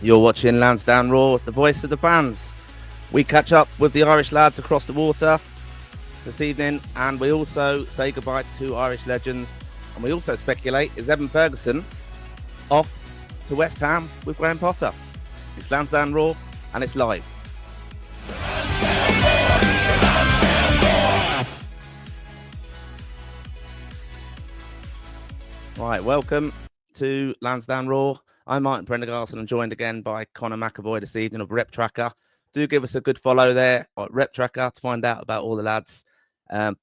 You're watching Lansdowne Raw, the voice of the fans. We catch up with the Irish lads across the water this evening, and we also say goodbye to two Irish legends. And we also speculate, is Evan Ferguson off to West Ham with Graham Potter? It's Lansdowne Raw, and it's live. Right, welcome to Lansdowne Raw. I'm Martin Prendergast, and I'm joined again by Connor McAvoy this evening of Rep Tracker. Do give us a good follow there at Rep Tracker to find out about all the lads, all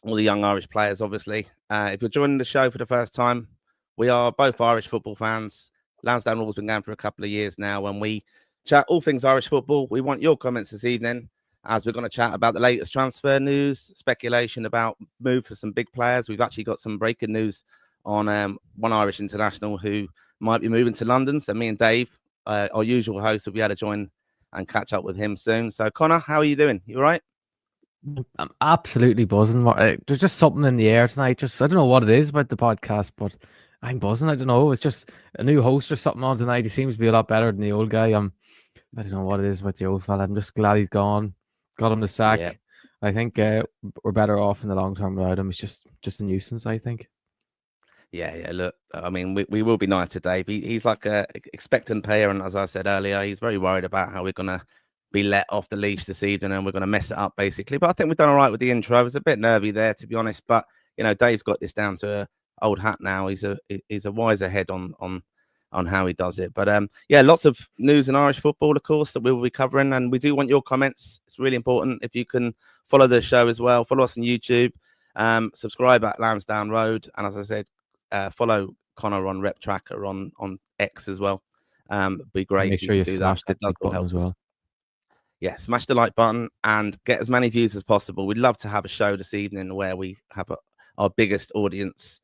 the young Irish players, obviously. If you're joining the show for the first time, we are both Irish football fans. Lansdowne Raw's been going for a couple of years now. When we chat all things Irish football, we want your comments this evening, as we're going to chat about the latest transfer news, speculation about moves for some big players. We've actually got some breaking news on one Irish international who might be moving to London. So me and Dave, our usual host, will be able to join and catch up with him soon. So Connor, how are you doing? You all right? I'm absolutely buzzing. There's just something in the air tonight. I don't know what it is about the podcast, but I'm buzzing. I don't know. It's just a new host or something on tonight. He seems to be a lot better than the old guy. I don't know what it is about the old fella. I'm just glad he's gone. Got him the sack. Yeah. I think we're better off in the long term without him. It's just a nuisance, I think. Yeah. Look, I mean, we will be nice to Dave. He's like a expectant player, and as I said earlier, he's very worried about how we're going to be let off the leash this evening, and we're going to mess it up basically. But I think we've done all right with the intro. I was a bit nervy there, to be honest, but Dave's got this down to an old hat now. He's a wiser head on how he does it. But lots of news in Irish football, of course, that we will be covering, and we do want your comments. It's really important if you can follow the show as well. Follow us on YouTube, subscribe at Lansdowne Road, and as I said, follow Connor on Rep Tracker on X as well. Be great. Make sure you do that. It does help as well. Yeah, smash the like button and get as many views as possible. We'd love to have a show this evening where we have our biggest audience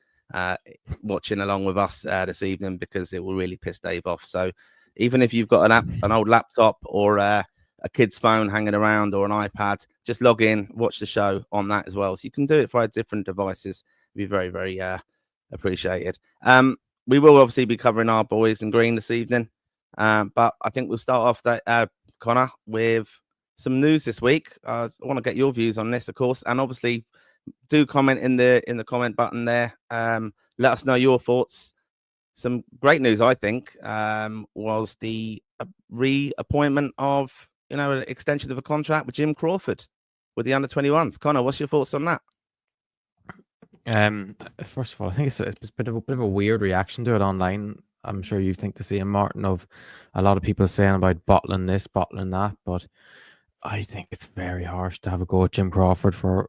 watching along with us this evening, because it will really piss Dave off. So even if you've got an old laptop or a kid's phone hanging around or an iPad, just log in, watch the show on that as well. So you can do it via different devices. It'd be very, very appreciated. We will obviously be covering our boys in green this evening, but I think we'll start off that Connor with some news this week. I want to get your views on this, of course, and obviously do comment in the comment button there. Let us know your thoughts. Some great news, I think, was the reappointment of an extension of a contract with Jim Crawford with the under-21s. Connor, what's your thoughts on that? First of all, I think it's a bit of a weird reaction to it online. I'm sure you think the same, Martin, of a lot of people saying about bottling this, bottling that, but I think it's very harsh to have a go at Jim Crawford for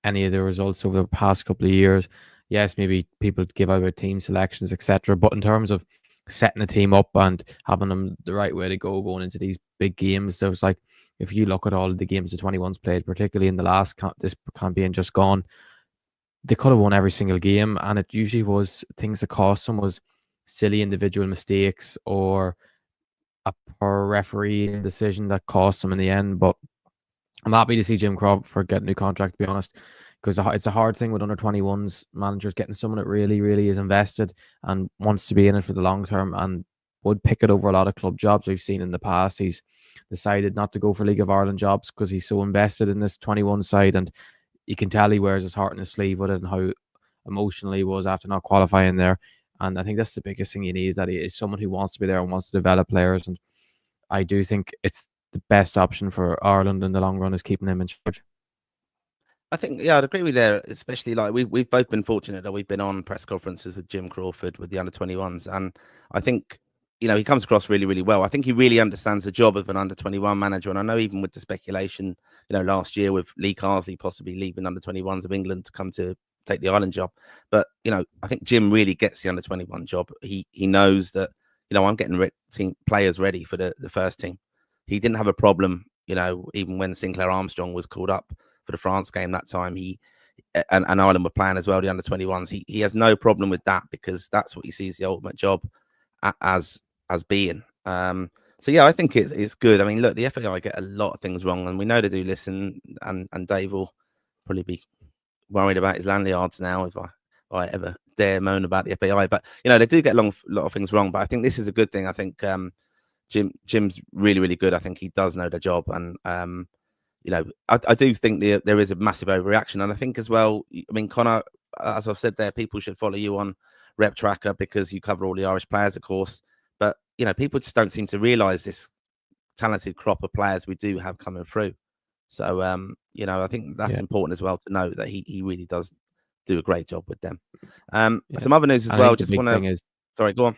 any of the results over the past couple of years. Yes, maybe people give out about team selections, etc., but in terms of setting a team up and having them the right way to go going into these big games, there was like, if you look at all of the games the 21s played, particularly in the last this campaign just gone, they could have won every single game, and it usually was things that cost them was silly individual mistakes or a poor referee decision that cost them in the end. But I'm happy to see Jim Crawford get a new contract, to be honest, because it's a hard thing with under-21s managers, getting someone that really, really is invested and wants to be in it for the long term and would pick it over a lot of club jobs we've seen in the past. He's decided not to go for League of Ireland jobs because he's so invested in this 21 side, and you can tell he wears his heart in his sleeve with it and how emotional he was after not qualifying there. And I think that's the biggest thing you need, that he is someone who wants to be there and wants to develop players. And I do think it's the best option for Ireland in the long run is keeping him in charge. I think, I'd agree with you, especially like we've both been fortunate that we've been on press conferences with Jim Crawford with the under-21s. And I think, he comes across really, really well. I think he really understands the job of an under-21 manager. And I know even with the speculation, last year with Lee Carsley possibly leaving under-21s of England to come to take the Ireland job. But, I think Jim really gets the under-21 job. He knows that, I'm getting players ready for the first team. He didn't have a problem, even when Sinclair Armstrong was called up for the France game that time, and Ireland were playing as well, the under-21s. He has no problem with that, because that's what he sees the ultimate job as being. So I think it's good. I mean, look, the FAI get a lot of things wrong, and we know they do listen. And Dave will probably be worried about his lanyards now if I ever dare moan about the FAI. But they do get a lot of things wrong. But I think this is a good thing. I think Jim's really, really good. I think he does know the job, and I do think there is a massive overreaction, and I think as well. I mean, Connor, as I've said there, people should follow you on Rep Tracker because you cover all the Irish players, of course. But people just don't seem to realise this talented crop of players we do have coming through. So I think that's important as well to know that he really does do a great job with them. Some other news as and well. I think the big thing is, sorry, go on.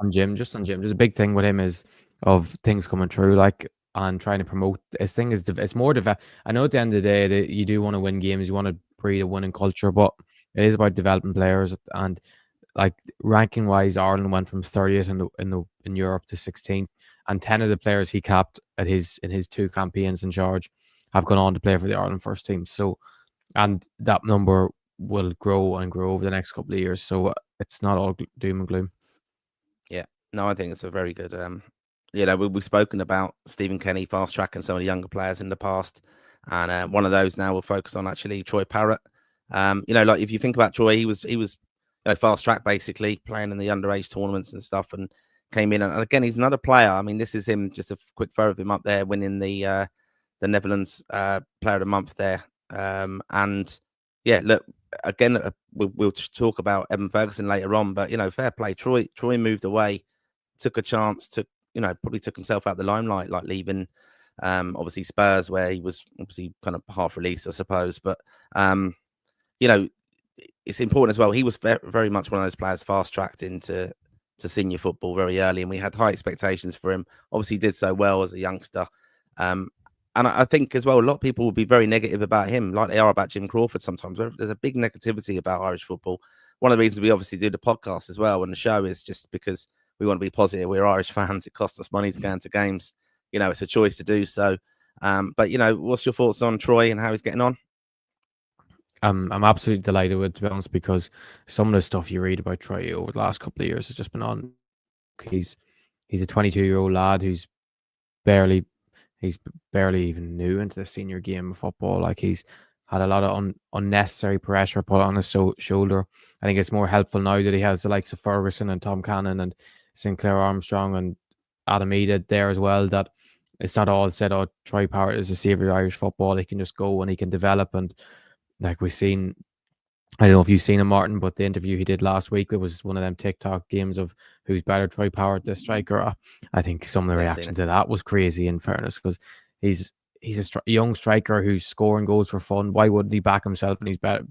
On Jim, there's a big thing with him is of things coming through, like, and trying to promote. His thing is it's more I know at the end of the day that you do want to win games, you want to breed a winning culture, but it is about developing players. And like ranking wise, Ireland went from 30th in Europe to 16th, and 10 of the players he capped in his 2 campaigns in charge have gone on to play for the Ireland first team. So, and that number will grow and grow over the next couple of years. So it's not all doom and gloom. Yeah, no, I think it's a very good. We've spoken about Stephen Kenny fast tracking some of the younger players in the past, and one of those now we'll focus on actually Troy Parrott. Like if you think about Troy, he was fast track basically playing in the underage tournaments and stuff, and came in. And again, he's another player. I mean, this is him. Just a quick photo of him up there winning the Netherlands Player of the Month there. And yeah, look, again, we'll talk about Evan Ferguson later on, but fair play. Troy moved away, took a chance to, probably took himself out the limelight, like leaving obviously Spurs, where he was obviously kind of half released, I suppose. But it's important as well. He was very much one of those players fast tracked into senior football very early, and we had high expectations for him. Obviously, he did so well as a youngster. And I think as well, a lot of people will be very negative about him, like they are about Jim Crawford sometimes. There's a big negativity about Irish football. One of the reasons we obviously do the podcast as well and the show is just because we want to be positive. We're Irish fans. It costs us money to go into games. It's a choice to do so. But, what's your thoughts on Troy and how he's getting on? I'm absolutely delighted with, to be honest, because some of the stuff you read about Troy over the last couple of years has just been on. He's a 22-year-old lad who's barely even new into the senior game of football. Like, he's had a lot of unnecessary pressure put on his shoulder. I think it's more helpful now that he has the likes of Ferguson and Tom Cannon and Sinclair Armstrong and Adam Eda there as well, that it's not all said, oh, Troy Parrott is a savior of Irish football. He can just go and he can develop. And like we've seen, I don't know if you've seen him, Martin, but the interview he did last week, it was one of them TikTok games of who's better, Troy Parrott, the striker. I think some of the reaction to that was crazy, in fairness, because he's a young striker who's scoring goals for fun. Why wouldn't he back himself and he's better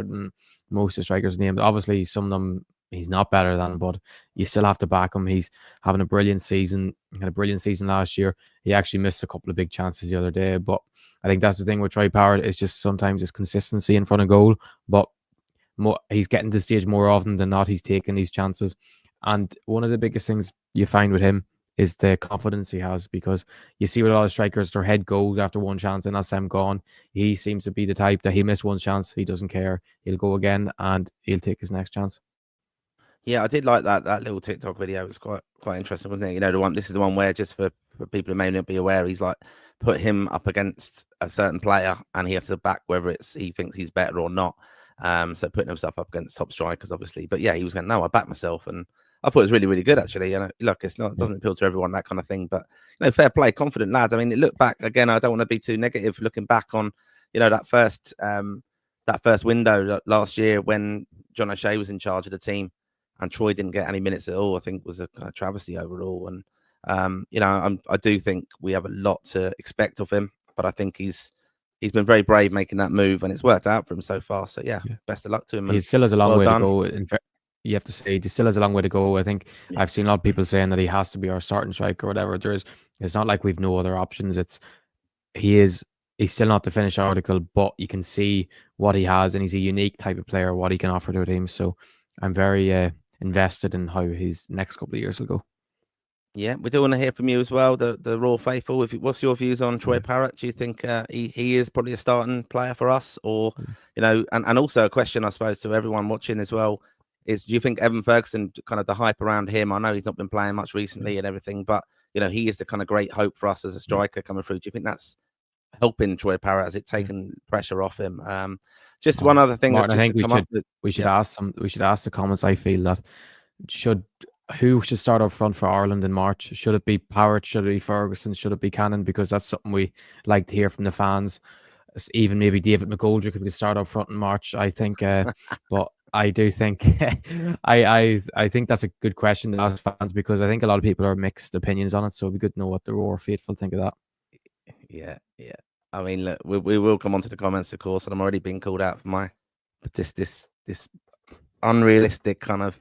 than most of the strikers named? Obviously, some of them he's not better than, but you still have to back him. He's having a brilliant season. He had a brilliant season last year. He actually missed a couple of big chances the other day, but I think that's the thing with Troy Parrott, is just sometimes it's consistency in front of goal, but he's getting to the stage more often than not. He's taking these chances. And one of the biggest things you find with him is the confidence he has, because you see with a lot of strikers, their head goes after one chance and that's them gone. He seems to be the type that he missed one chance, he doesn't care. He'll go again and he'll take his next chance. Yeah, I did like that little TikTok video. It was quite interesting, wasn't it? The one. This is the one where, just for people who may not be aware, he's like put him up against a certain player, and he has to back whether he thinks he's better or not. So putting himself up against top strikers, obviously. But yeah, he was going, no, I back myself, and I thought it was really, really good actually. Look, it doesn't appeal to everyone, that kind of thing, but fair play, confident lads. I mean, look back again. I don't want to be too negative looking back on that first window last year when John O'Shea was in charge of the team. And Troy didn't get any minutes at all. I think it was a kind of travesty overall. And, I do think we have a lot to expect of him. But I think he's been very brave making that move, and it's worked out for him so far. So, yeah. Best of luck to him. He still has a long way to go. You have to say, he still has a long way to go. I think I've seen a lot of people saying that he has to be our starting striker or whatever. It's not like we've no other options. He's still not the finished article, but you can see what he has, and he's a unique type of player, what he can offer to a team. So I'm very invested in how his next couple of years will go. Yeah, we do want to hear from you as well, the Raw faithful. What's your views on Troy Parrott? Do you think he is probably a starting player for us, or and also a question, I suppose, to everyone watching as well, is do you think Evan Ferguson, kind of the hype around him? I know he's not been playing much recently and everything, but he is the kind of great hope for us as a striker coming through. Do you think that's helping Troy Parrott? Has it taken pressure off him? Just one other thing, Martin, I think we should ask the comments. I feel that who should start up front for Ireland in March? Should it be Parrott? Should it be Ferguson? Should it be Cannon? Because that's something we like to hear from the fans. Even maybe David McGoldrick could start up front in March, I think. But I do think I think that's a good question to ask fans, because I think a lot of people are mixed opinions on it. So it'd be good to know what the Roar faithful think of that. Yeah. I mean, look, we will come on to the comments, of course, and I'm already being called out for this unrealistic kind of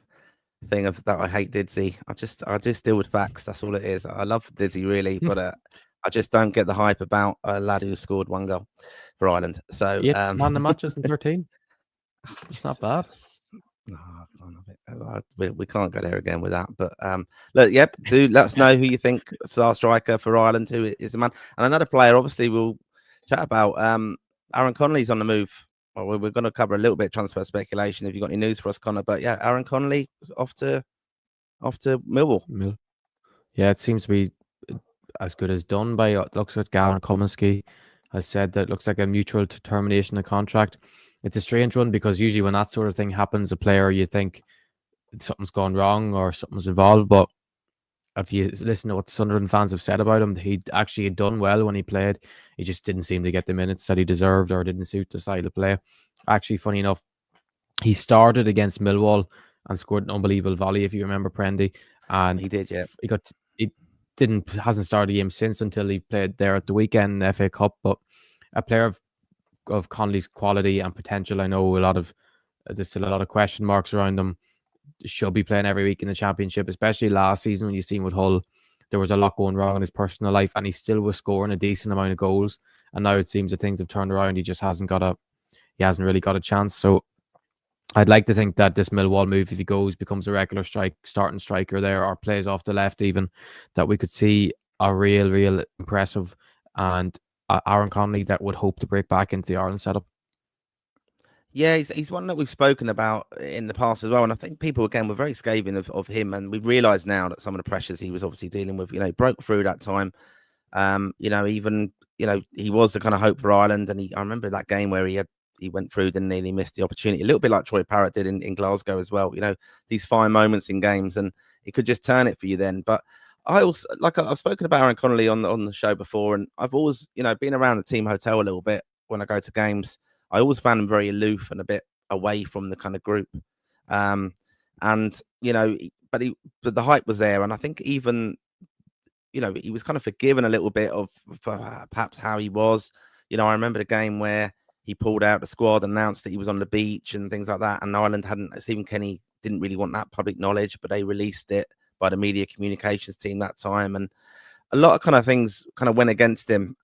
thing of that I hate Didsey. I just deal with facts. That's all it is. I love Didsey really, but I just don't get the hype about a lad who scored 1 goal for Ireland. So man the matches in 13. It's not bad. No, we can't go there again with that. But look, yep, do let us know who you think is our striker for Ireland, who is the man. And another player, obviously, we'll chat about. Aaron Connolly's on the move. Well, we're going to cover a little bit of transfer speculation if you've got any news for us, Connor. But yeah, Aaron Connolly is off to Millwall. Yeah, it seems to be as good as done by looks like Gavin Comiskey has said that it looks like a mutual termination of contract. It's a strange one, because usually when that sort of thing happens, a player, you think something's gone wrong or something's involved. But if you listen to what Sunderland fans have said about him, he actually had done well when he played. He just didn't seem to get the minutes that he deserved, or didn't suit the style of play. Actually, funny enough, he started against Millwall and scored an unbelievable volley, if you remember, Prendy. And he did, yeah. Hasn't started a game since, until he played there at the weekend in the FA Cup. But a player of Connolly's quality and potential, I know there's still a lot of question marks around him. Should be playing every week in the Championship, especially last season when you seen with Hull, there was a lot going wrong in his personal life, and he still was scoring a decent amount of goals. And now it seems that things have turned around. He hasn't really got a chance. So I'd like to think that this Millwall move, if he becomes a regular starting striker there, or plays off the left even, that we could see a real impressive and Aaron Connolly that would hope to break back into the Ireland setup. Yeah, he's one that we've spoken about in the past as well. And I think people, again, were very scathing of him. And we've realised now that some of the pressures he was obviously dealing with, broke through that time. He was the kind of hope for Ireland. And I remember that game where he went through, didn't he? And he missed the opportunity, a little bit like Troy Parrott did in Glasgow as well. These fine moments in games, and he could just turn it for you then. But I've spoken about Aaron Connolly on the show before, and I've always, been around the team hotel a little bit when I go to games. I always found him very aloof and a bit away from the kind of group. But the hype was there. And I think even, he was kind of forgiven a little bit for perhaps how he was. I remember the game where he pulled out the squad, announced that he was on the beach and things like that. And Ireland Stephen Kenny didn't really want that public knowledge, but they released it by the media communications team that time. And a lot of kind of things kind of went against him.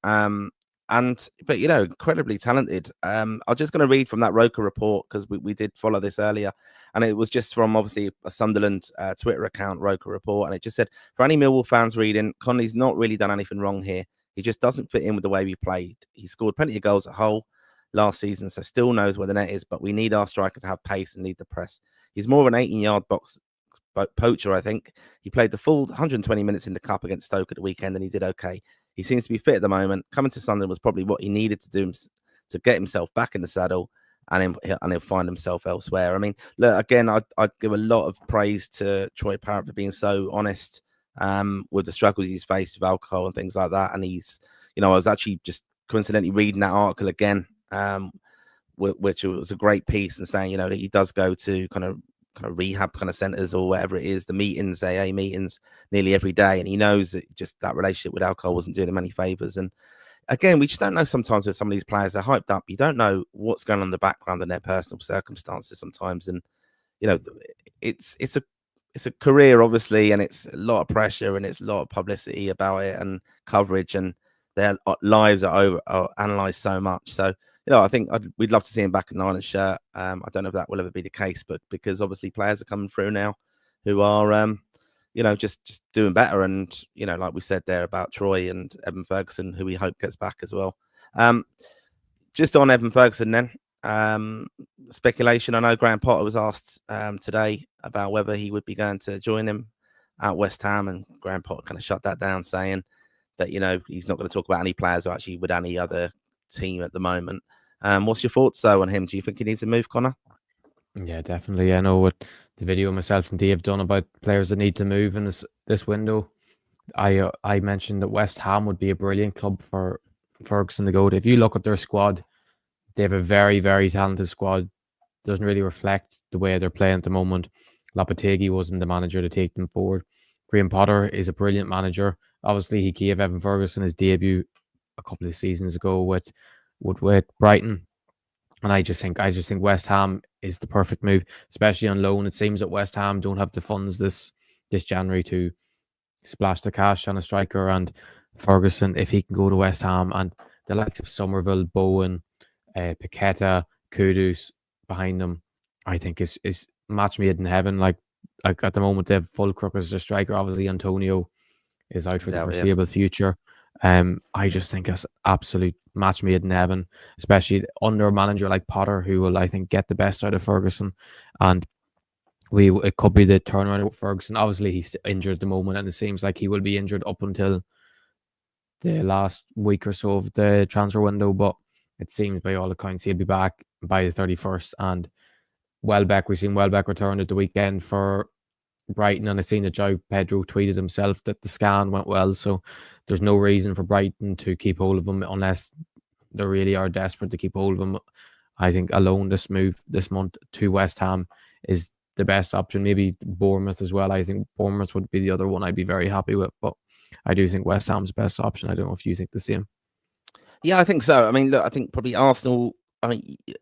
But incredibly talented. I'm just going to read from that Roker report, because we did follow this earlier, and it was just from obviously a Sunderland Twitter account, Roker report, and it just said, for any Millwall fans reading, Connolly's not really done anything wrong here. He just doesn't fit in with the way we played. He scored plenty of goals at Hull last season, so still knows where the net is, but we need our striker to have pace and lead the press. He's more of an 18-yard box poacher, I think. He played the full 120 minutes in the Cup against Stoke at the weekend, and he did okay. He seems to be fit at the moment. Coming to Sunderland was probably what he needed to do to get himself back in the saddle, and he'll find himself elsewhere. I mean, look, again, I'd give a lot of praise to Troy Parrott for being so honest with the struggles he's faced with alcohol and things like that. And he's, I was actually just coincidentally reading that article again, which was a great piece, and saying, that he does go to kind of rehab kind of centers or whatever it is, the meetings, AA meetings, nearly every day. And he knows that just that relationship with alcohol wasn't doing him any favors. And again, we just don't know sometimes with some of these players, they're hyped up. You don't know what's going on in the background and their personal circumstances sometimes. And, it's a career, obviously, and it's a lot of pressure and it's a lot of publicity about it and coverage, and their lives are analysed so much. So, I think we'd love to see him back in an Ireland shirt. I don't know if that will ever be the case, but because obviously players are coming through now who are, just doing better. And, like we said there about Troy and Evan Ferguson, who we hope gets back as well. Just on Evan Ferguson then, speculation. I know Graham Potter was asked today about whether he would be going to join him at West Ham, and Graham Potter kind of shut that down, saying that, he's not going to talk about any players or actually with any other team at the moment. What's your thoughts though on him? Do you think he needs to move, Connor? Yeah, definitely. I know what video myself and Dave done about players that need to move in this window. I mentioned that West Ham would be a brilliant club for Ferguson to go to. If you look at their squad, they have a very, very talented squad. Doesn't really reflect the way they're playing at the moment. Lopetegui wasn't the manager to take them forward. Graham Potter is a brilliant manager. Obviously, he gave Evan Ferguson his debut a couple of seasons ago with Brighton. And I just think West Ham is the perfect move, especially on loan. It seems that West Ham don't have the funds this January to splash the cash on a striker, and Ferguson, if he can go to West Ham, and the likes of Somerville, Bowen, Paqueta, Kudus behind them, I think is match made in heaven. Like at the moment, they have Fulcrook as their striker. Obviously, Antonio is out for the foreseeable future. I just think it's absolute match made in heaven, especially under a manager like Potter, who will, I think, get the best out of Ferguson. And it could be the turnaround with Ferguson. Obviously, he's injured at the moment, and it seems like he will be injured up until the last week or so of the transfer window. But it seems, by all accounts, he'll be back by the 31st. And we've seen Welbeck returned at the weekend for Brighton, and I've seen that João Pedro tweeted himself that the scan went well. So there's no reason for Brighton to keep hold of him unless they really are desperate to keep hold of him. I think alone this move this month to West Ham is the best option. Maybe Bournemouth as well. I think Bournemouth would be the other one I'd be very happy with, but I do think West Ham's the best option. I don't know if you think the same. Yeah, I think so. I mean, look, I think probably Arsenal,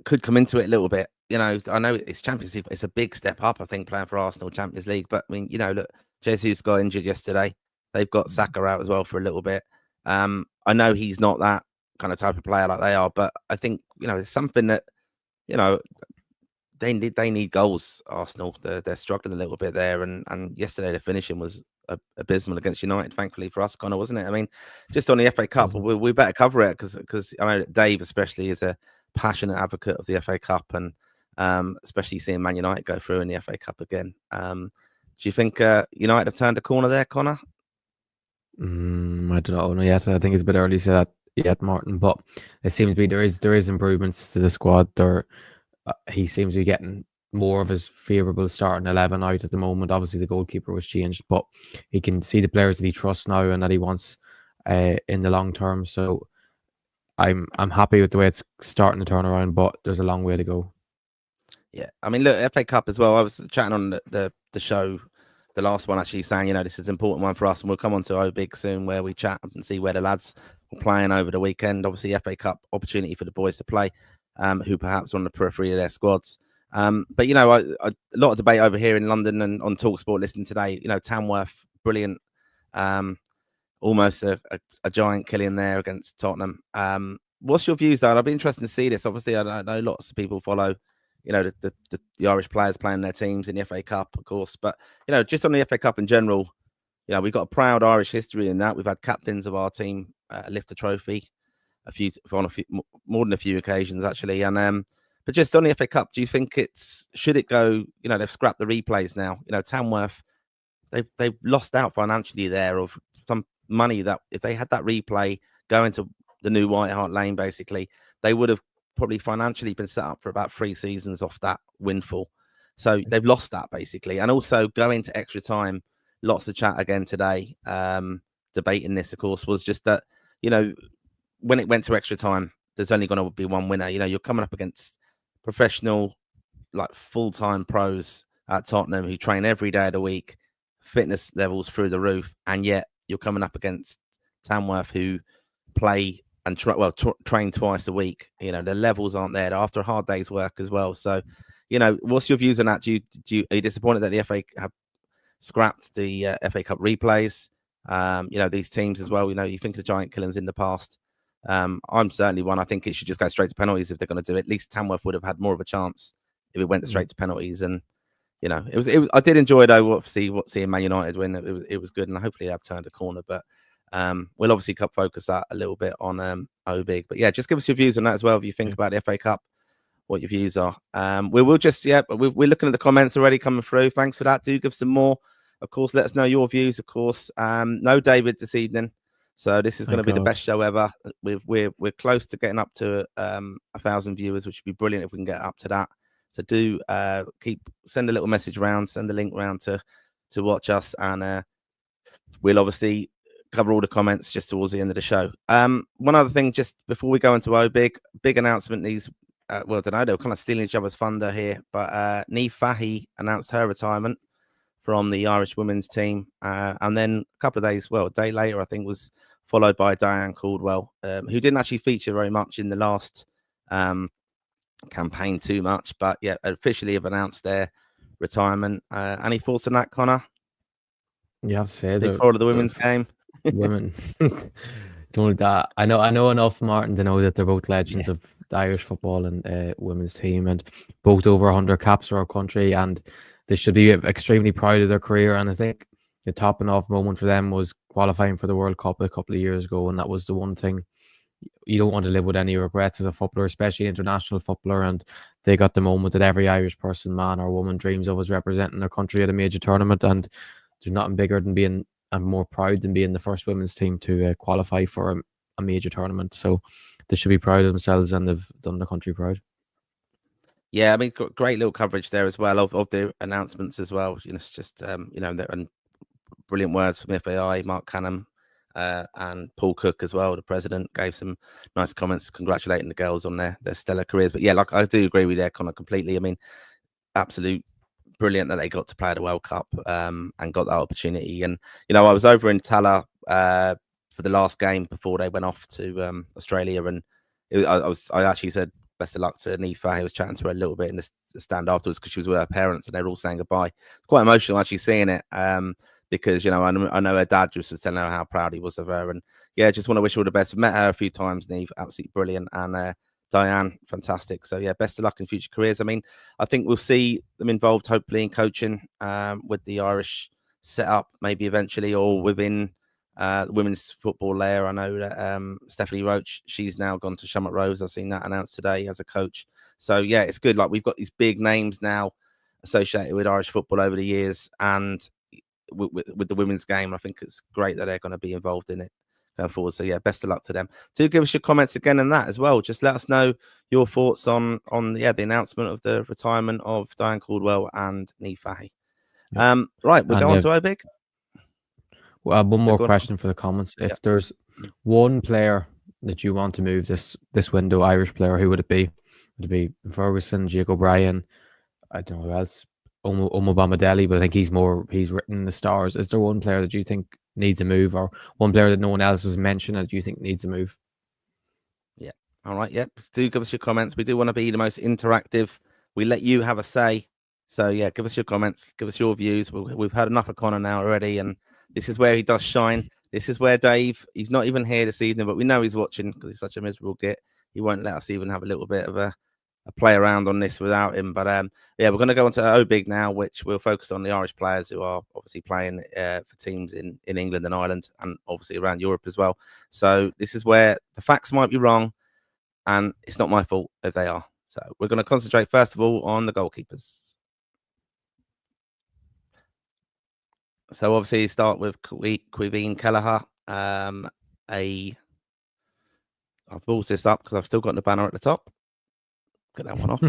could come into it a little bit. I know it's Champions League. It's a big step up, I think, playing for Arsenal Champions League. But I mean, look, Jesus got injured yesterday. They've got Saka out as well for a little bit. I know he's not that kind of type of player like they are, but I think it's something that they need goals. Arsenal, they're struggling a little bit there, and yesterday the finishing was abysmal against United. Thankfully for us, Connor, wasn't it? I mean, just on the FA Cup, we better cover it because I know that Dave especially is a passionate advocate of the FA Cup, and especially seeing Man United go through in the FA Cup again. Do you think United have turned a corner there, Connor? I don't know yet. I think it's a bit early to say that yet, Martin. But it seems to be there is improvements to the squad. He seems to be getting more of his favourable starting 11 out at the moment. Obviously, the goalkeeper was changed, but he can see the players that he trusts now and that he wants in the long term. So I'm happy with the way it's starting to turn around, but there's a long way to go. Yeah, I mean, look, FA Cup as well. I was chatting on the show, the last one, actually saying, this is an important one for us, and we'll come on to OBIG soon, where we chat and see where the lads were playing over the weekend. Obviously, FA Cup opportunity for the boys to play, who perhaps are on the periphery of their squads. But a lot of debate over here in London and on TalkSport listening today. Tamworth, brilliant, almost a giant killing there against Tottenham. What's your views, though? I'd be interested to see this. Obviously, I know lots of people follow the Irish players playing their teams in the FA Cup, of course. But, just on the FA Cup in general, we've got a proud Irish history in that. We've had captains of our team lift the trophy more than a few occasions, actually. And but just on the FA Cup, do you think should it go, they've scrapped the replays now. Tamworth, they've lost out financially there of some money that if they had that replay going to the new White Hart Lane, basically, they would have probably financially been set up for about 3 seasons off that windfall. So they've lost that, basically. And also going to extra time, lots of chat again today, debating this, of course, was just that, when it went to extra time, there's only going to be one winner. You're coming up against professional, like full-time pros at Tottenham who train every day of the week, fitness levels through the roof, and yet you're coming up against Tamworth who play and train twice a week. The levels aren't there after a hard day's work as well. So, what's your views on that? Are you disappointed that the FA have scrapped the FA Cup replays? These teams as well. You think of giant killings in the past. I'm certainly one. I think it should just go straight to penalties if they're going to do it. At least Tamworth would have had more of a chance if it went straight to penalties. And it was. I did enjoy though. Obviously, seeing Man United win, it was good, and hopefully they've turned a corner. But we'll obviously focus that a little bit on OBIG. But yeah, just give us your views on that as well. If you think about the FA Cup, what your views are. We will just we're looking at the comments already coming through. Thanks for that. Do give some more. Of course, let us know your views. Of course, no David this evening. So this is going to be the best show ever. We're close to getting up to 1,000 viewers, which would be brilliant if we can get up to that. So do send a little message round, send the link round to watch us, and we'll obviously cover all the comments just towards the end of the show. One other thing, just before we go into OBIG, big announcement. I don't know, they were kind of stealing each other's thunder here, but Niamh Fahey announced her retirement from the Irish women's team, and then a couple of days, a day later, I think, was followed by Diane Caldwell, who didn't actually feature very much in the last campaign too much, but yeah, officially have announced their retirement. Any thoughts on that, Connor? You have to say big part of the women's game. Women, don't that. I know enough, Martin, to know that they're both legends of the Irish football and women's team, and both over 100 caps for our country, and they should be extremely proud of their career. And I think the topping off moment for them was qualifying for the World Cup a couple of years ago, and that was the one thing you don't want to live with any regrets as a footballer, especially international footballer. And they got the moment that every Irish person, man or woman, dreams of, as representing their country at a major tournament. And there's nothing bigger than being, and more proud than being the first women's team to qualify for a major tournament. So they should be proud of themselves, and they've done the country proud. Yeah, I mean, great little coverage there as well of the announcements as well. It's just and brilliant words from FAI, Mark Canham, and Paul Cook as well. The president gave some nice comments congratulating the girls on their stellar careers. But yeah, like, I do agree with you, Connor, completely. I mean, absolute brilliant that they got to play the World Cup and got that opportunity. And I was over in Tala for the last game before they went off to Australia, and I actually said best of luck to Niamh Fahey. I was chatting to her a little bit in the stand afterwards because she was with her parents and they were all saying goodbye. Quite emotional actually seeing it because I know her dad just was telling her how proud he was of her, and yeah, just want to wish her all the best. I've met her a few times, Niamh, absolutely brilliant, and Diane, fantastic. So yeah, best of luck in future careers. I mean, I think we'll see them involved hopefully in coaching with the Irish setup, maybe eventually, or within women's football layer. I know that Stephanie Roach, she's now gone to Shamrock Rovers. I've seen that announced today as a coach. So yeah, it's good. Like, we've got these big names now associated with Irish football over the years, and with the women's game. I think it's great that they're going to be involved in it going forward. So yeah, best of luck to them. Do give us your comments again on that as well. Just let us know your thoughts on the announcement of the retirement of Diane Caldwell and Niamh Fahey. Right, we'll go on to OBIG. Well, one more question for the comments. If there's one player that you want to move this window, Irish player, who would it be? Would it be Ferguson, Jake O'Brien? I don't know who else. Omo Bamidele, but I think he's written in the stars. Is there one player that you think needs a move, or one player that no one else has mentioned that you think needs a move? Yeah. All right. Yep. Do give us your comments. We do want to be the most interactive. We let you have a say. So yeah, give us your comments. Give us your views. We've had enough of Connor now already, and this is where he does shine. This is where Dave, he's not even here this evening, but we know he's watching because he's such a miserable git. He won't let us even have a little bit of a play around on this without him. But yeah, we're going to go on to OBIG now, which will focus on the Irish players who are obviously playing for teams in England and Ireland, and obviously around Europe as well. So this is where the facts might be wrong, and it's not my fault if they are. So we're going to concentrate first of all on the goalkeepers. So obviously start with Caoimhín Kelleher. I've balls this up because I've still got the banner at the top. Get that one off.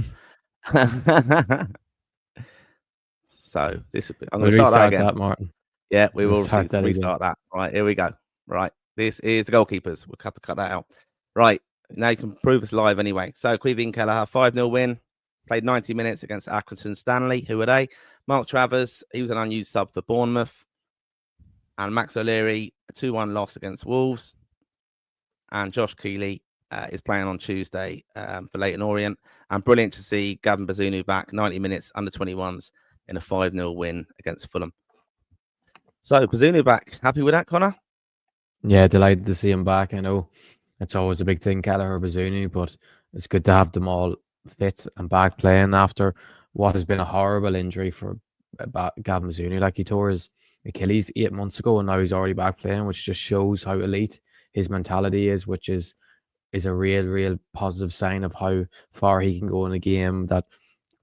So this, I'm going to start that again. Martin. Yeah, we will restart that. Right, here we go. Right, this is the goalkeepers. We'll have to cut that out. Right, now you can prove us live anyway. So Caoimhín Kelleher, 5-0 win. Played 90 minutes against Accrington Stanley. Who are they? Mark Travers, he was an unused sub for Bournemouth. And Max O'Leary, a 2-1 loss against Wolves. And Josh Keeley is playing on Tuesday for Leyton Orient. And brilliant to see Gavin Bazunu back, 90 minutes, under 21s, in a 5-0 win against Fulham. So, Bazunu back. Happy with that, Connor? Yeah, delighted to see him back. I know it's always a big thing, Kelleher or Bazunu, but it's good to have them all fit and back playing after what has been a horrible injury for Gavin Bazunu. Like, he tore his Achilles 8 months ago, and now he's already back playing, which just shows how elite his mentality is, which is a real positive sign of how far he can go in a game, that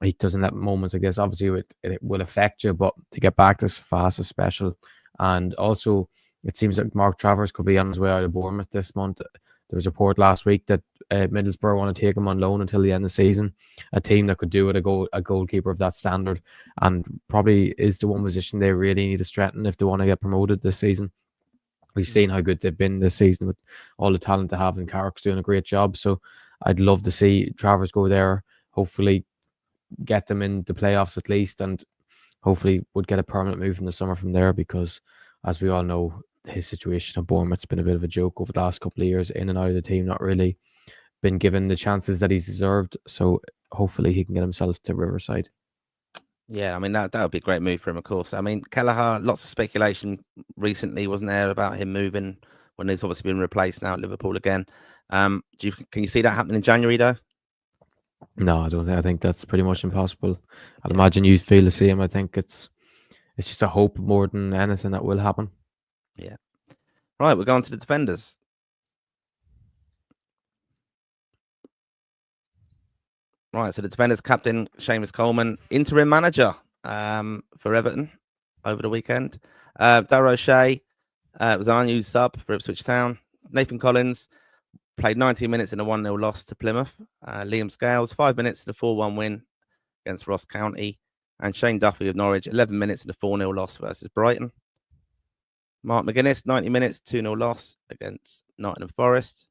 he doesn't let moments like this. Obviously, it will affect you, but to get back this fast is special. And also, it seems like Mark Travers could be on his way out of Bournemouth this month. there was a report last week that Middlesbrough want to take him on loan until the end of the season. A team that could do with a goalkeeper of that standard, and probably is the one position they really need to strengthen if they want to get promoted this season. We've seen how good they've been this season with all the talent they have, and Carrick's doing a great job. So I'd love to see Travers go there, hopefully get them in the playoffs at least, and hopefully would get a permanent move in the summer from there, because as we all know, his situation at Bournemouth's been a bit of a joke over the last couple of years, in and out of the team, not really been given the chances that he's deserved. So hopefully he can get himself to Riverside. Yeah, I mean, that would be a great move for him, of course. I mean, Kelleher, lots of speculation recently, wasn't there, about him moving when he's obviously been replaced now at Liverpool again. Can you see that happening in January, though? No, I don't think. I think that's pretty much impossible. I'd imagine you feel the same. I think it's just a hope more than anything that will happen. Yeah. Right, we're going to the defenders. Right, so the defenders captain, Seamus Coleman, interim manager for Everton over the weekend. Darragh O'Shea was an unused sub for Ipswich Town. Nathan Collins played 90 minutes in a 1-0 loss to Plymouth. Liam Scales, 5 minutes in a 4-1 win against Ross County. And Shane Duffy of Norwich, 11 minutes in a 4-0 loss versus Brighton. Mark McGuinness, 90 minutes, 2-0 loss against Nottingham Forest.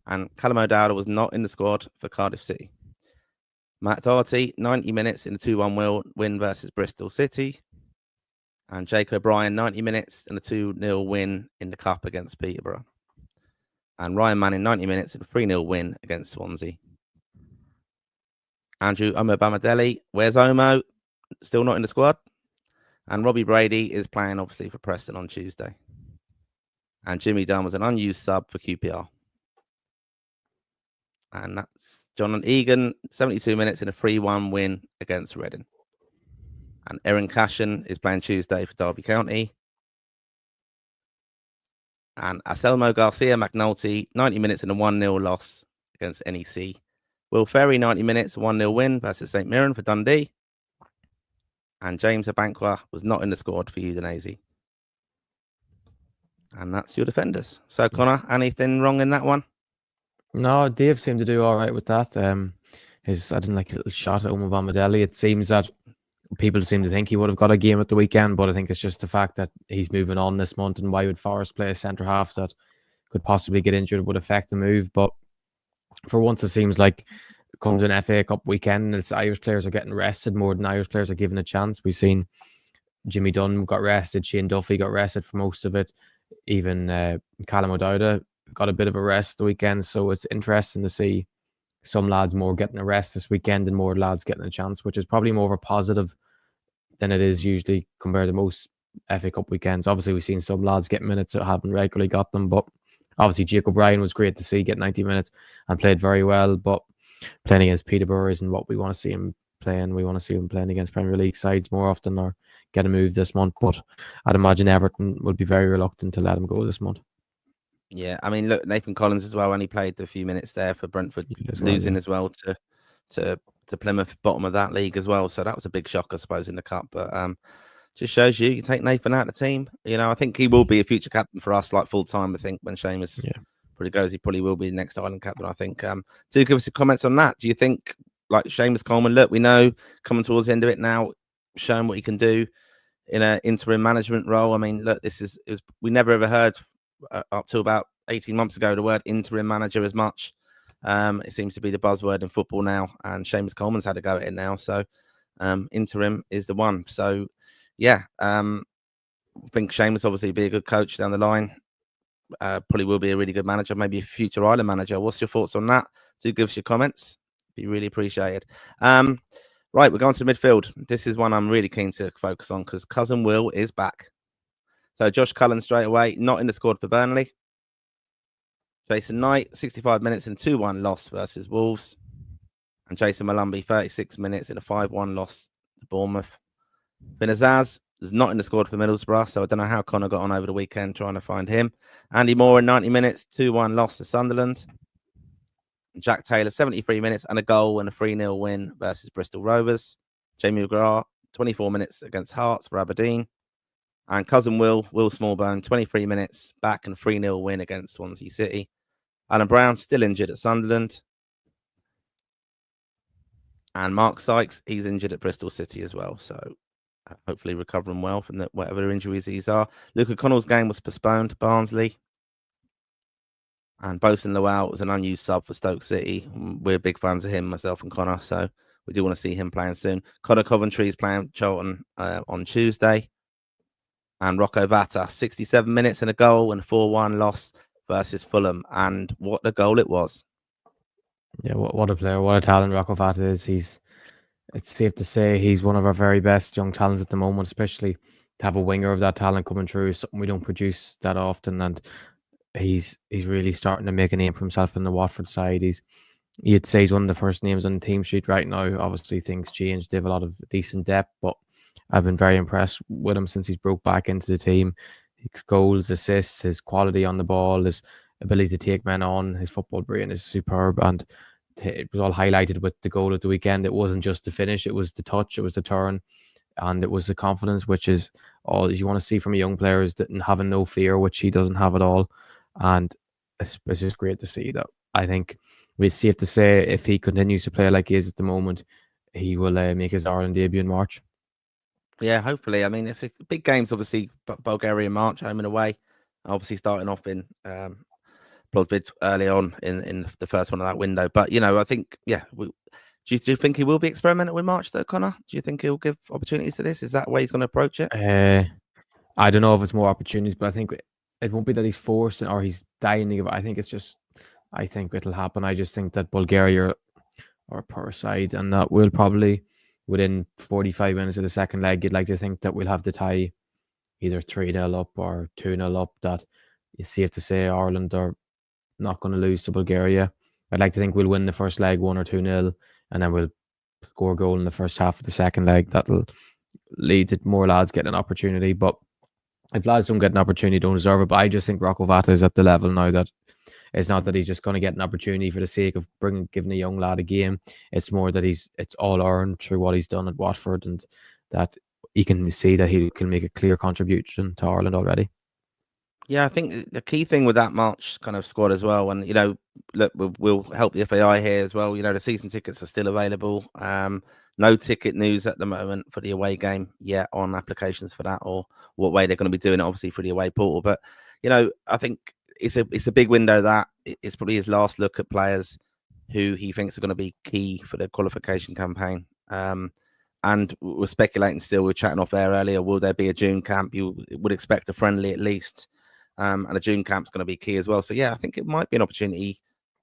And Callum O'Dowd was not in the squad for Cardiff City. Matt Doherty, 90 minutes in a 2-1 win versus Bristol City. And Jake O'Brien, 90 minutes in a 2-0 win in the Cup against Peterborough. And Ryan Manning, 90 minutes in a 3-0 win against Swansea. Andrew Omobamidele, where's Omo? Still not in the squad. And Robbie Brady is playing, obviously, for Preston on Tuesday. And Jimmy Dunn was an unused sub for QPR. And that's John Egan, 72 minutes in a 3-1 win against Reading. And Erin Cashin is playing Tuesday for Derby County. And Anselmo Garcia McNulty, 90 minutes in a 1-0 loss against NEC. Will Ferry, 90 minutes, 1-0 win versus St Mirren for Dundee. And James Abankwah was not in the squad for Udinese. And that's your defenders. So, Connor, anything wrong in that one? No, Dave seemed to do all right with that. I didn't like his little shot at Omobamidele. It seems that people seem to think he would have got a game at the weekend, but I think it's just the fact that he's moving on this month, and why would Forest play a centre half that could possibly get injured would affect the move. But for once, it seems like it comes an FA Cup weekend and it's Irish players are getting rested more than Irish players are given a chance. We've seen Jimmy Dunn got rested, Shane Duffy got rested for most of it. Even Callum O'Dowd got a bit of a rest the weekend. So it's interesting to see some lads more getting a rest this weekend and more lads getting a chance, which is probably more of a positive than it is usually compared to most FA Cup weekends. Obviously, we've seen some lads get minutes that haven't regularly got them, but obviously Jake O'Brien was great to see get 90 minutes and played very well, but playing against Peterborough isn't what we want to see him playing. We want to see him playing against Premier League sides more often or get a move this month, but I'd imagine Everton would be very reluctant to let him go this month. Yeah, I mean, look, Nathan Collins as well, only played a few minutes there for Brentford, losing as well to Plymouth, bottom of that league as well. So that was a big shock, I suppose, in the Cup. But just shows you take Nathan out of the team. You know, I think he will be a future captain for us, like full time. I think when Seamus probably goes, he probably will be the next Ireland captain. I think. Do give us some comments on that. Do you think, like Seamus Coleman? Look, we know coming towards the end of it now, showing what he can do in an interim management role. I mean, look, we never ever heard up to about 18 months ago the word interim manager as much. It seems to be the buzzword in football now, and Seamus Coleman's had to go at it now. So interim is the one. So yeah, I think Seamus obviously be a good coach down the line. Probably will be a really good manager, maybe a future Ireland manager. What's your thoughts on that? Do give us your comments. Be really appreciated. Right, we're going to the midfield. This is one I'm really keen to focus on because Cousin Will is back. So Josh Cullen straight away, not in the squad for Burnley. Jason Knight, 65 minutes in a 2-1 loss versus Wolves. And Jason Malumbi, 36 minutes in a 5-1 loss to Bournemouth. Vinazaz is not in the squad for Middlesbrough, so I don't know how Connor got on over the weekend trying to find him. Andy Moore in 90 minutes, 2-1 loss to Sunderland. Jack Taylor, 73 minutes and a goal and a 3-0 win versus Bristol Rovers. Jamie McGrath, 24 minutes against Hearts for Aberdeen. And Cousin Will Smallbone, 23 minutes back and 3-0 win against Swansea City. Alan Brown still injured at Sunderland. And Mark Sykes, he's injured at Bristol City as well. So hopefully recovering well from whatever injuries these are. Luke Connell's game was postponed to Barnsley. And Bosun Lowell was an unused sub for Stoke City. We're big fans of him, myself and Connor. So we do want to see him playing soon. Connor Coventry is playing Charlton on Tuesday. And Rocco Vata, 67 minutes and a goal and a 4-1 loss versus Fulham. And what a goal it was. Yeah, what a player, what a talent Rocco Vata is. It's safe to say he's one of our very best young talents at the moment, especially to have a winger of that talent coming through is something we don't produce that often. And he's really starting to make a name for himself in the Watford side. You'd say he's one of the first names on the team sheet right now. Obviously, things change. They have a lot of decent depth, but I've been very impressed with him since he's broke back into the team. His goals, assists, his quality on the ball, his ability to take men on, his football brain is superb. And it was all highlighted with the goal at the weekend. It wasn't just the finish, it was the touch, it was the turn, and it was the confidence, which is all you want to see from a young player, is that having no fear, which he doesn't have at all. And it's just great to see that. I think it's safe to say if he continues to play like he is at the moment, he will make his Ireland debut in March. Yeah, hopefully. I mean, it's a big games, obviously, Bulgaria in March, home and away. Obviously starting off in Plovdiv early on in the first one of that window. But, I think, do you think he will be experimental with March, though, Connor? Do you think he'll give opportunities to this? Is that the way he's going to approach it? I don't know if it's more opportunities, but I think it won't be that he's forced or he's dying to give. I think it'll happen. I just think that Bulgaria are a poor side, and that we'll probably, within 45 minutes of the second leg, you'd like to think that we'll have the tie either 3-0 up or 2-0 up, that it's safe to say Ireland are not going to lose to Bulgaria. I'd like to think we'll win the first leg 1 or 2-0, and then we'll score a goal in the first half of the second leg. That'll lead to more lads getting an opportunity. But if lads don't get an opportunity, don't deserve it. But I just think Rocco Vata is at the level now that it's not that he's just going to get an opportunity for the sake of giving a young lad a game. It's more that it's all earned through what he's done at Watford, and that he can see that he can make a clear contribution to Ireland already. Yeah, I think the key thing with that March kind of squad as well, and look, we'll help the FAI here as well. The season tickets are still available. No ticket news at the moment for the away game yet on applications for that, or what way they're going to be doing it, obviously through the away portal. But I think it's a big window. That it's probably his last look at players who he thinks are going to be key for the qualification campaign. And we're speculating still. We were chatting off air earlier. Will there be a June camp? You would expect a friendly at least. And a June camp's going to be key as well. So, yeah, I think it might be an opportunity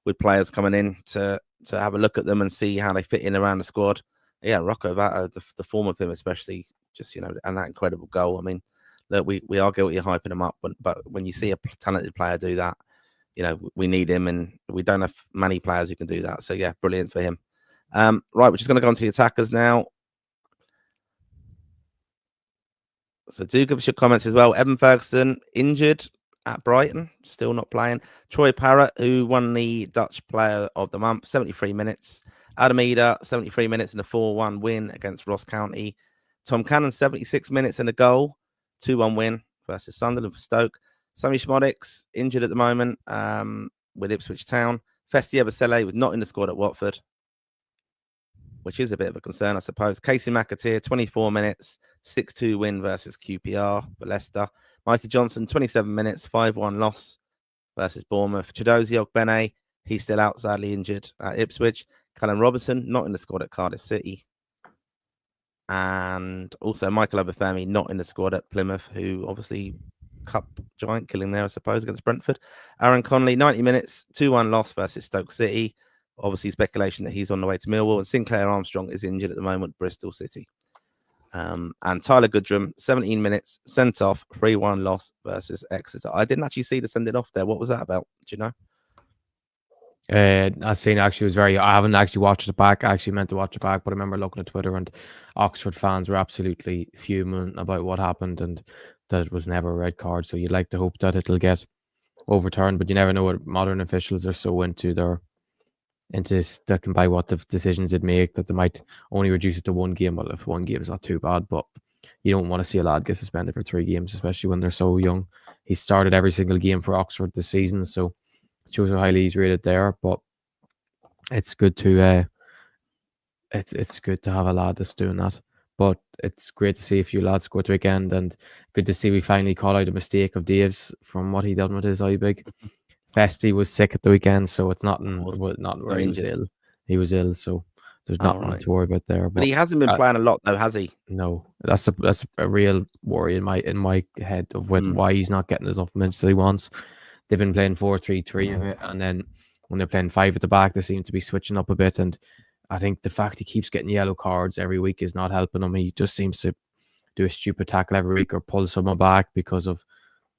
with players coming in to have a look at them and see how they fit in around the squad. Yeah, Rocco Vata, the form of him especially, just, and that incredible goal. I mean, look, we are guilty of hyping him up, but when you see a talented player do that, we need him, and we don't have many players who can do that. So, yeah, brilliant for him. Right, we're just going to go on to the attackers now. So do give us your comments as well. Evan Ferguson, injured at Brighton, still not playing. Troy Parrott, who won the Dutch Player of the Month, 73 minutes. Adam Eder, 73 minutes and a 4-1 win against Ross County. Tom Cannon, 76 minutes and a goal, 2-1 win versus Sunderland for Stoke. Sammy Schmodix, injured at the moment with Ipswich Town. Festia Basele was not in the squad at Watford, which is a bit of a concern, I suppose. Casey McAteer, 24 minutes, 6-2 win versus QPR for Leicester. Mikey Johnson, 27 minutes, 5-1 loss versus Bournemouth. Chidozie Ogbene, he's still out, sadly injured at Ipswich. Callum Robertson, not in the squad at Cardiff City. And also Michael Obafemi, not in the squad at Plymouth, who obviously cup giant killing there, I suppose, against Brentford. Aaron Connolly, 90 minutes, 2-1 loss versus Stoke City. Obviously, speculation that he's on the way to Millwall. And Sinclair Armstrong is injured at the moment, Bristol City. And Tyler Goodrum, 17 minutes, sent off, 3-1 loss versus Exeter. I didn't actually see the sending off there. What was that about? Do you know? I seen actually I haven't actually watched it back. I actually meant to watch it back, but I remember looking at Twitter and Oxford fans were absolutely fuming about what happened and that it was never a red card. So you'd like to hope that it'll get overturned, but you never know what modern officials are so into sticking by what the decisions they'd make, that they might only reduce it to 1 game. Well, if 1 game is not too bad, but you don't want to see a lad get suspended for 3 games, especially when they're so young. He started every single game for Oxford this season, so shows how highly he's rated there. But it's good to it's good to have a lad that's doing that. But it's great to see a few lads go at the weekend, and good to see we finally call out a mistake of Dave's from what he done with his OBIG. Festy was sick at the weekend, so it's nothing where he was injured. ill. He was ill, so there's Oh, nothing right. to worry about there. But he hasn't been playing a lot though, has he? No, that's a real worry in my head of why he's not getting as often minutes as he wants. They've been playing 4-3-3, and then when they're playing 5 at the back, they seem to be switching up a bit. And I think the fact he keeps getting yellow cards every week is not helping him. He just seems to do a stupid tackle every week or pull someone back because of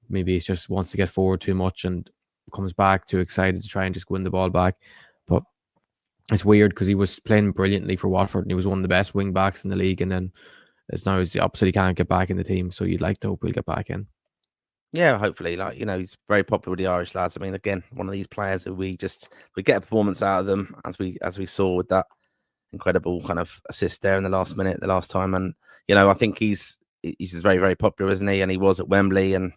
maybe he just wants to get forward too much and comes back too excited to try and just win the ball back. But it's weird because he was playing brilliantly for Watford and he was one of the best wing backs in the league, and then it's now the opposite. He can't get back in the team, so you'd like to hope he'll get back in. Yeah, hopefully. Like, he's very popular with the Irish lads. I mean, again, one of these players that we get a performance out of them, as we saw with that incredible kind of assist there in the last minute, the last time. And I think he's just very, very popular, isn't he? And he was at Wembley, and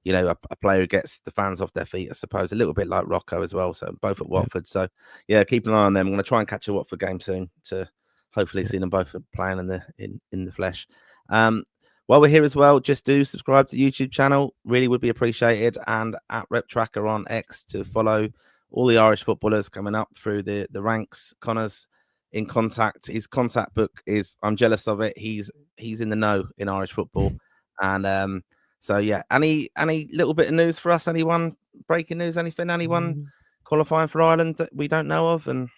a player who gets the fans off their feet, I suppose, a little bit like Rocco as well. So both at Watford. So yeah, keep an eye on them. I'm going to try and catch a Watford game soon to hopefully see them both playing in the flesh. While we're here as well, just do subscribe to the YouTube channel. Really would be appreciated. And at Rep Tracker on X to follow all the Irish footballers coming up through the ranks. Connor's in contact. His contact book is, I'm jealous of it. He's in the know in Irish football. And so yeah, any little bit of news for us? Anyone breaking news? Anything? Anyone qualifying for Ireland that we don't know of? And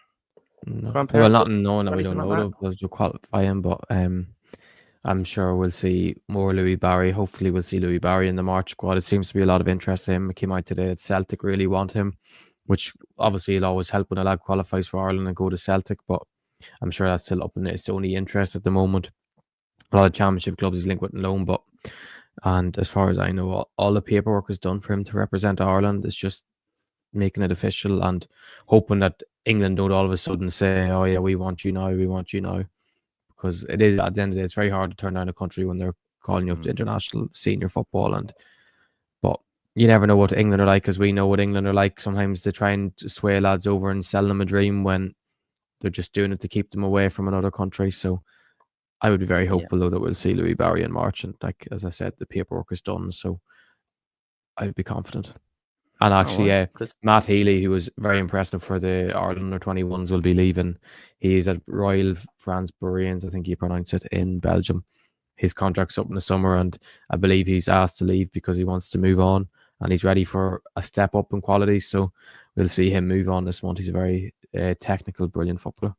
well, not knowing that we don't know of was to qualify him, but I'm sure we'll see more Louis Barry. Hopefully we'll see Louis Barry in the March squad. It seems to be a lot of interest in him. It came out today that Celtic really want him, which obviously will always help when a lad qualifies for Ireland and go to Celtic, but I'm sure that's still up in its only interest at the moment. A lot of championship clubs he's linked with in loan, and as far as I know, all the paperwork is done for him to represent Ireland. It's just making it official and hoping that England don't all of a sudden say, oh yeah, we want you now. Because it is, at the end of the day, it's very hard to turn down a country when they're calling you up to international senior football. But you never know what England are like, because we know what England are like. Sometimes they try and sway lads over and sell them a dream when they're just doing it to keep them away from another country. So I would be very hopeful, though, that we'll see Louis Barry in March. And like, as I said, the paperwork is done. So I would be confident. And actually, Matt Healy, who was very impressive for the Ireland under-21s, will be leaving. He's at Royal France Bourriens, I think you pronounce it, in Belgium. His contract's up in the summer, and I believe he's asked to leave because he wants to move on, and he's ready for a step up in quality. So we'll see him move on this month. He's a very technical, brilliant footballer.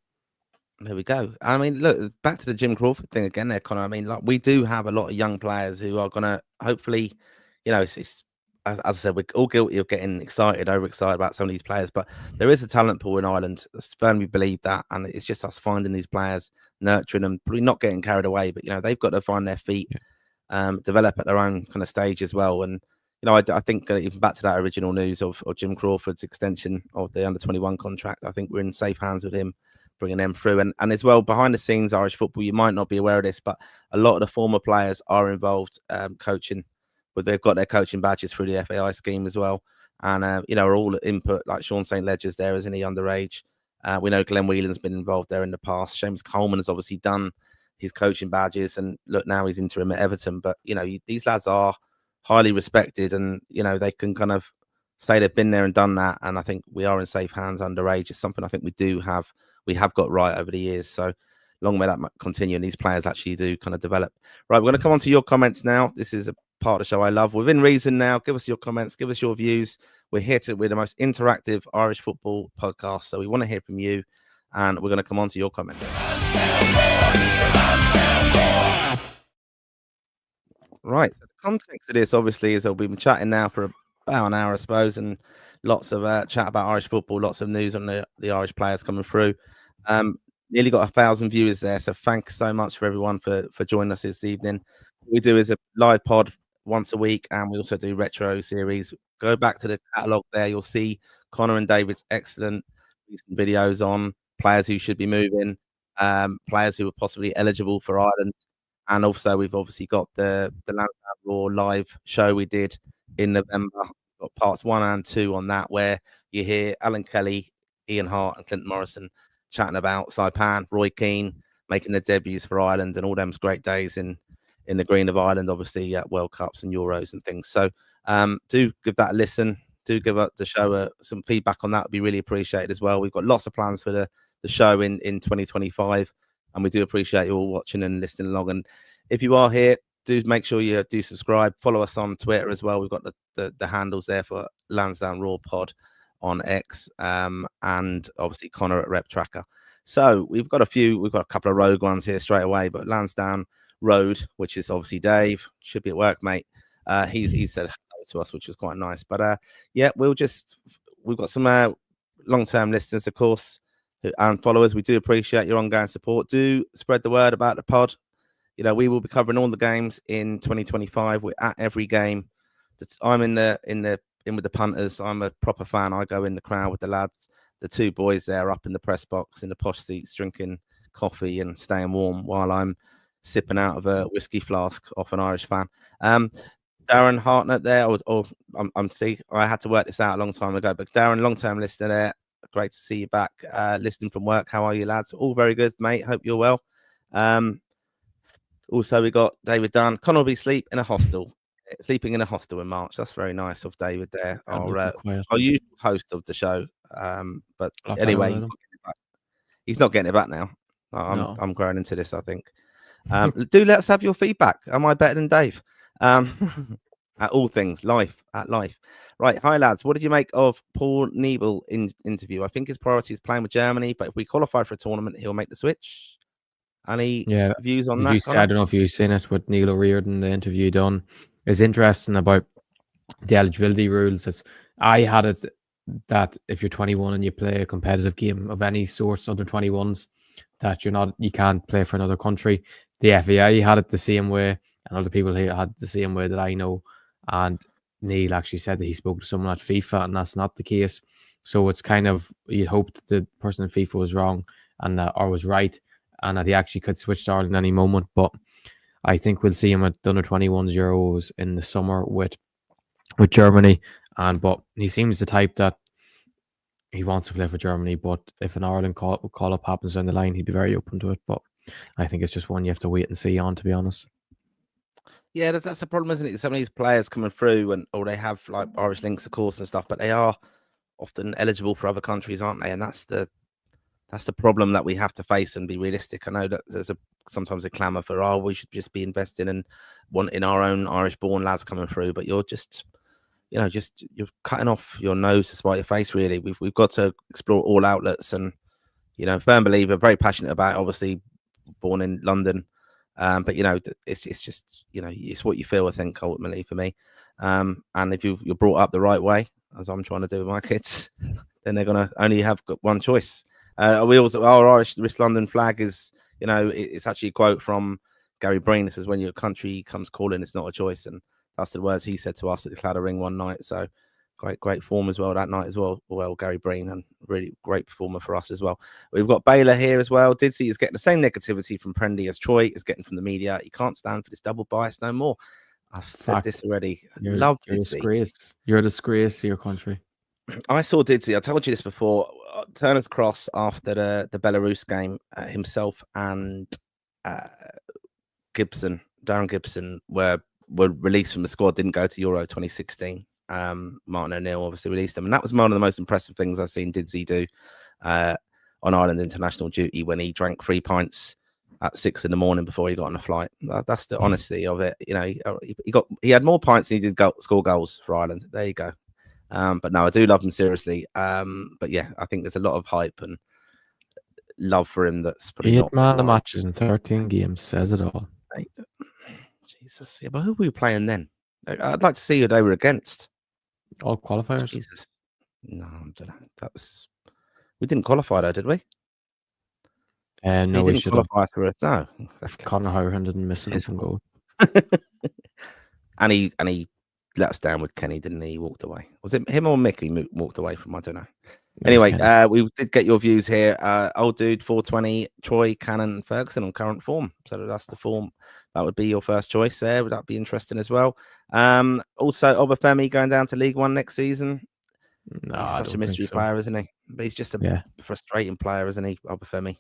There we go. I mean, look, back to the Jim Crawford thing again there, Connor. I mean, like, we do have a lot of young players who are going to hopefully, it's as I said, we're all guilty of getting overexcited about some of these players, but there is a talent pool in Ireland. I firmly believe that, and it's just us finding these players, nurturing them, probably not getting carried away, but they've got to find their feet, develop at their own kind of stage as well. And I think even back to that original news of Jim Crawford's extension of the under-21 contract, I think we're in safe hands with him, bringing them through. And as well, behind the scenes, Irish football, you might not be aware of this, but a lot of the former players are involved coaching. But they've got their coaching badges through the FAI scheme as well. And, are all input, like Sean St. Ledger's there, isn't he, underage? We know Glenn Whelan's been involved there in the past. Seamus Coleman has obviously done his coaching badges, and look, now he's interim at Everton. But, these lads are highly respected, and, they can kind of say they've been there and done that. And I think we are in safe hands underage. It's something I think we have got right over the years. So long may that continue, and these players actually do kind of develop. Right, we're going to come on to your comments now. This is a part of the show I love. Within reason now, give us your comments, give us your views. We're the most interactive Irish football podcast, so we want to hear from you, and we're going to come on to your comments. Right, so the context of this obviously is we've been chatting now for about an hour, I suppose, and lots of chat about Irish football, lots of news on the Irish players coming through. Nearly got 1,000 viewers there, so thanks so much for everyone for joining us this evening. What we do is a live pod once a week, and we also do retro series. Go back to the catalogue there. You'll see Connor and David's excellent recent videos on players who should be moving, players who are possibly eligible for Ireland. And also, we've obviously got the Lansdowne Raw live show we did in November. We've got parts 1 and 2 on that, where you hear Alan Kelly, Ian Hart, and Clinton Morrison chatting about Saipan, Roy Keane making their debuts for Ireland, and all them's great days in the green of Ireland, obviously at World Cups and Euros and things. So do give that a listen. Do give up the show some feedback on that. Would be really appreciated as well. We've got lots of plans for the show in 2025, and we do appreciate you all watching and listening along. And if you are here, do make sure you do subscribe. Follow us on Twitter as well. We've got the handles there for Lansdowne Raw Pod on X, and obviously Connor at Rep Tracker. So we've got a couple of rogue ones here straight away, but Lansdowne Road, which is obviously Dave, should be at work, mate. He said hello to us, which was quite nice. But yeah, we've got some long-term listeners, of course, and followers. We do appreciate your ongoing support. Do spread the word about the pod. You know, we will be covering all the games in 2025. We're at every game. I'm in with the punters. I'm a proper fan. I go in the crowd with the lads. The two boys there up in the press box in the posh seats, drinking coffee and staying warm while I'm sipping out of a whiskey flask off an Irish fan. Darren Hartnett there. I had to work this out a long time ago, but Darren, long-term listener there. Great to see you back listening from work. How are you, lads? All very good, mate. Hope you're well. Also, we got David Dunn. Connolly sleeping in a hostel in March. That's very nice of David there. Our usual host of the show. But anyway, he's not getting it back now. I'm growing into this, I think. Do let us have your feedback. Am I better than Dave? At all things, life. Right. Hi, lads. What did you make of Paul Nebel interview? I think his priority is playing with Germany, but if we qualify for a tournament, he'll make the switch. Any views on that? I don't know if you've seen it with Neil O'Riordan, the interview done. It's interesting about the eligibility rules. I had it that if you're 21 and you play a competitive game of any sort, under 21s, that you can't play for another country. The FAI had it the same way, and other people here had the same way that I know. And Neil actually said that he spoke to someone at FIFA, and that's not the case. So it's kind of, you'd hope that the person in FIFA was wrong and or was right, and that he actually could switch to Ireland any moment. But I think we'll see him at the under 21s Euros in the summer with Germany. But he seems the type that he wants to play for Germany. But if an Ireland call up happens down the line, he'd be very open to it. But I think it's just one you have to wait and see on, to be honest. Yeah, that's the problem, isn't it? Some of these players coming through, or they have like Irish links, of course, and stuff, but they are often eligible for other countries, aren't they? And that's the problem that we have to face and be realistic. I know that there's sometimes a clamour for, we should just be investing in wanting our own Irish-born lads coming through, but you're just, you're cutting off your nose to spite your face, really. We've got to explore all outlets, and, firm believer, very passionate about it, obviously born in London. But it's just it's what you feel, I think, ultimately for me. And if you're brought up the right way, as I'm trying to do with my kids, then they're gonna only have one choice. We also, our Irish London flag is, it's actually a quote from Gary Breen. This is when your country comes calling, it's not a choice, and that's the words he said to us at the Claddagh Ring one night. So great form as well that night as well. Well, Gary Breen, and really great performer for us as well. We've got Baylor here as well. Didsey is getting the same negativity from Prendy as Troy is getting from the media. He can't stand for this double bias no more. I've said this already. Love Didsey. You're a disgrace to your country. I saw Didsey. I told you this before. Turner's Cross after the Belarus game, himself and Darren Gibson were released from the squad. Didn't go to Euro 2016. Martin O'Neill obviously released them, and that was one of the most impressive things I've seen Didsey do on Ireland international duty, when he drank 3 pints at 6 a.m. before he got on a flight. That's the honesty of it. He had more pints than he did score goals for Ireland. There you go. But no, I do love him seriously. But yeah, I think there's a lot of hype and love for him that's probably 8 man of matches in 13 games says it all. Jesus, yeah, but who were we playing then? I'd like to see who they were against. All qualifiers? Jesus. No, I don't know. We didn't qualify though, did we? No, we should have. No. Conor Horan didn't miss an open goal. and he let us down with Kenny, didn't he? He walked away. Was it him or Mickey walked away from? I don't know. Anyway, we did get your views here. Old Dude 420, Troy, Cannon, and Ferguson on current form. So that's the form. That would be your first choice there. Would that be interesting as well? Also, Obafemi going down to League One next season. No, He's I such a don't think mystery so. player, isn't he? But he's just a Yeah. frustrating player, isn't he? Obafemi.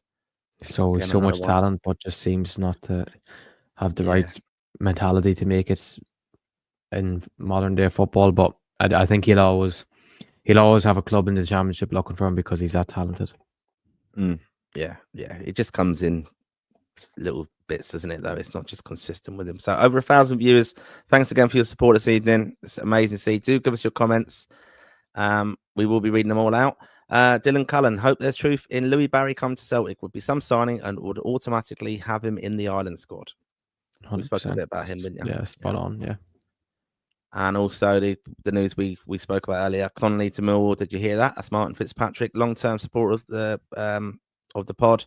So Again, so another much one. talent, but just seems not to have the Yeah. right mentality to make it in modern day football. But I think he'll always have a club in the championship looking for him because he's that talented. Yeah. It just comes in little bits, doesn't it? Though it's not just consistent with him. So over 1,000 viewers. Thanks again for your support this evening. It's amazing to see. Do give us your comments. We will be reading them all out. Dylan Cullen, hope there's truth in Louis Barry come to Celtic. Would be some signing and would automatically have him in the Ireland squad. We spoke a 100%. bit about him, didn't you? Yeah, spot on. Yeah. And also the news we spoke about earlier, Connolly to Millwall. Did you hear that? That's Martin Fitzpatrick, long-term supporter of the pod.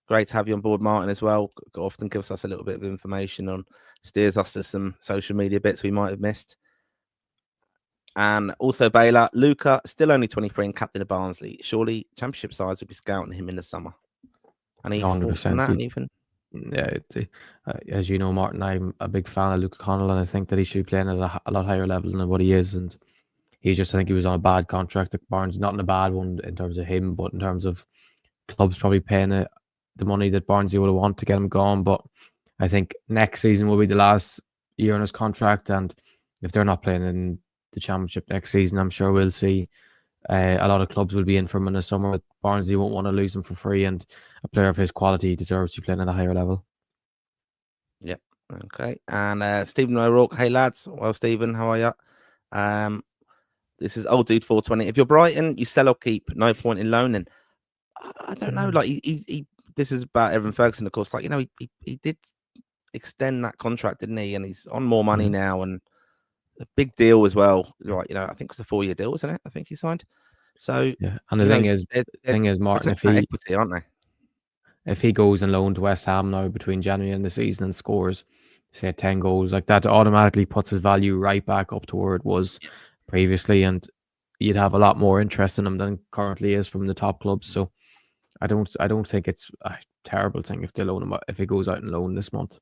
Great to have you on board, Martin, as well. Often gives us a little bit of information on, steers us to some social media bits we might have missed. And also Baylor, Luca, still only 23 and captain of Barnsley. Surely championship sides would be scouting him in the summer. Any thoughts on 100%. that, Ethan? Yeah, as you know, Martin, I'm a big fan of Luke Connolly, and I think that he should be playing at a lot higher level than what he is. And I think he was on a bad contract at Barnes, not in a bad one in terms of him, but in terms of clubs probably paying the money that Barnsley would have wanted to get him gone. But I think next season will be the last year on his contract, and if they're not playing in the championship next season, I'm sure we'll see a lot of clubs will be in for him in the summer. Barnsley won't want to lose him for free, and a player of his quality deserves to be playing at a higher level. Yep. Okay. And Stephen O'Rourke, hey lads. Well, Stephen, how are you? This is old dude 420. If you're Brighton, you sell or keep. No point in loaning. I don't know. Like he this is about Evan Ferguson, of course. Like, he did extend that contract, didn't he? And he's on more money now, and a big deal as well. Like, I think it's a 4-year deal, wasn't it? I think he signed. So yeah, and the thing is, Martin, protecting that equity, aren't they? If he goes and loan to West Ham now between January and the season and scores, say 10 goals, like that automatically puts his value right back up to where it was previously, and you'd have a lot more interest in him than currently is from the top clubs. So I don't think it's a terrible thing if they loan him if he goes out and loan this month.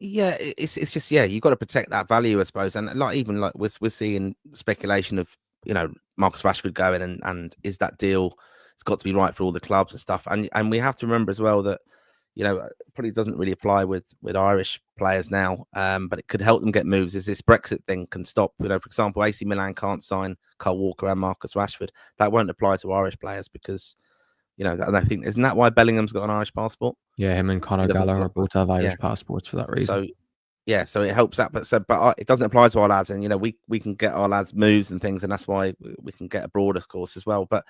Yeah, it's just, you've got to protect that value, I suppose. And even we're seeing speculation of Marcus Rashford going, and is that deal? It's got to be right for all the clubs and stuff. And we have to remember as well that probably doesn't really apply with Irish players now, but it could help them get moves. Is this Brexit thing can stop? For example, AC Milan can't sign Kyle Walker and Marcus Rashford. That won't apply to Irish players because and I think, isn't that why Bellingham's got an Irish passport? Yeah, him and Conor Gallagher both have Irish passports for that reason. So it helps that, but it doesn't apply to our lads, and we can get our lads moves and things, and that's why we can get abroad, of course, as well. But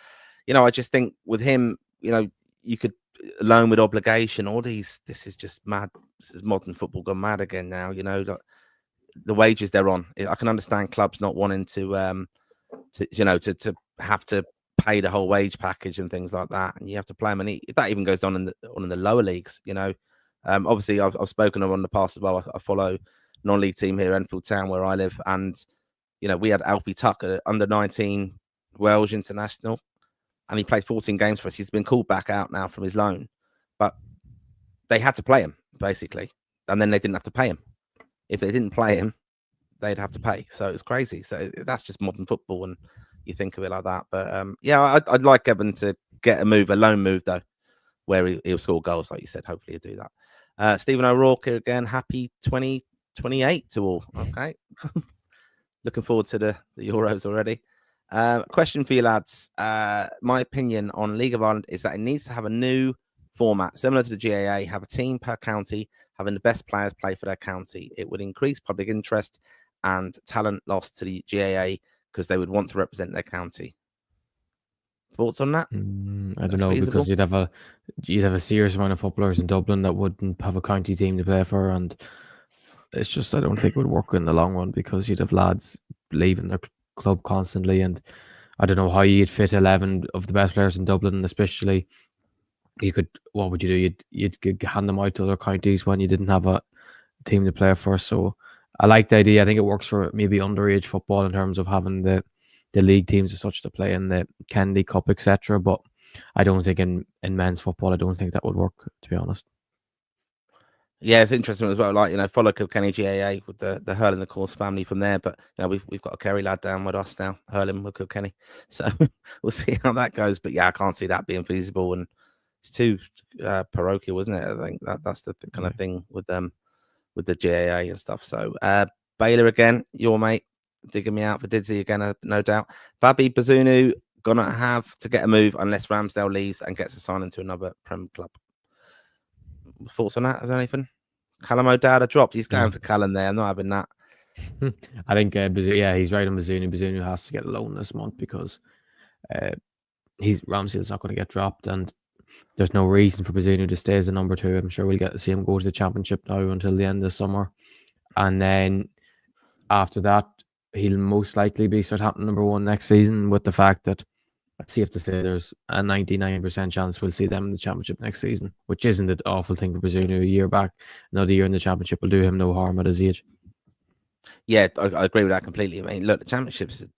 I just think with him, you could loan with obligation. This is just mad. This is modern football gone mad again now. The wages they're on. I can understand clubs not wanting to have to pay the whole wage package and things like that, and you have to play them. And that even goes on in the lower leagues. Obviously, I've spoken on the past as well. I follow non-league team here, Enfield Town, where I live, and we had Alfie Tucker, under 19 Welsh international, and he played 14 games for us. He's been called back out now from his loan, but they had to play him basically, and then they didn't have to pay him. If they didn't play him, they'd have to pay. So it's crazy. So that's just modern football, and you think of it like that. But I'd like Evan to get a loan move though, where he'll score goals, like you said. Hopefully he'll do that. Stephen O'Rourke here again. Happy 2028 to all. Okay. Looking forward to the Euros already. Question for you lads. My opinion on League of Ireland is that it needs to have a new format, similar to the GAA, have a team per county, having the best players play for their county. It would increase public interest and talent lost to the GAA because they would want to represent their county. Thoughts on that? I don't know, feasible? Because you'd have a serious amount of footballers in Dublin that wouldn't have a county team to play for, and it's just, I don't think it would work in the long run because you'd have lads leaving their club constantly, and I don't know how you'd fit 11 of the best players in Dublin, and especially what would you do? You'd hand them out to other counties when you didn't have a team to play for. So I like the idea. I think it works for maybe underage football in terms of having the league teams as such to play in the Kennedy Cup, etc. But I don't think in men's football, I don't think that would work, to be honest. Yeah, it's interesting as well. Like, follow Kilkenny GAA with the hurling the course family from there. But we've got a Kerry lad down with us now, hurling with Kilkenny. So we'll see how that goes. But yeah, I can't see that being feasible, and it's too parochial, isn't it? I think that's the kind of thing with with the GAA and stuff. So Baylor again, your mate, digging me out for Didsy again, no doubt. Babi Bazunu gonna have to get a move unless Ramsdale leaves and gets assigned into another Prem club. Thoughts on that? Is there anything? Callum O'Dowd dropped. He's going for Callum there. I'm not having that. I think he's right on Bazunu. Bazunu has to get a loan this month because Ramsdale's not going to get dropped, and there's no reason for Bazunu to stay as a number 2. I'm sure we'll get to see him go to the championship now until the end of summer, and then after that, he'll most likely be Southampton number 1 next season. With the fact that it's safe to say there's a 99% chance we'll see them in the championship next season, which isn't an awful thing for Bazunu. A year back, another year in the championship will do him no harm at his age. Yeah, I agree with that completely. I mean, look, the championships are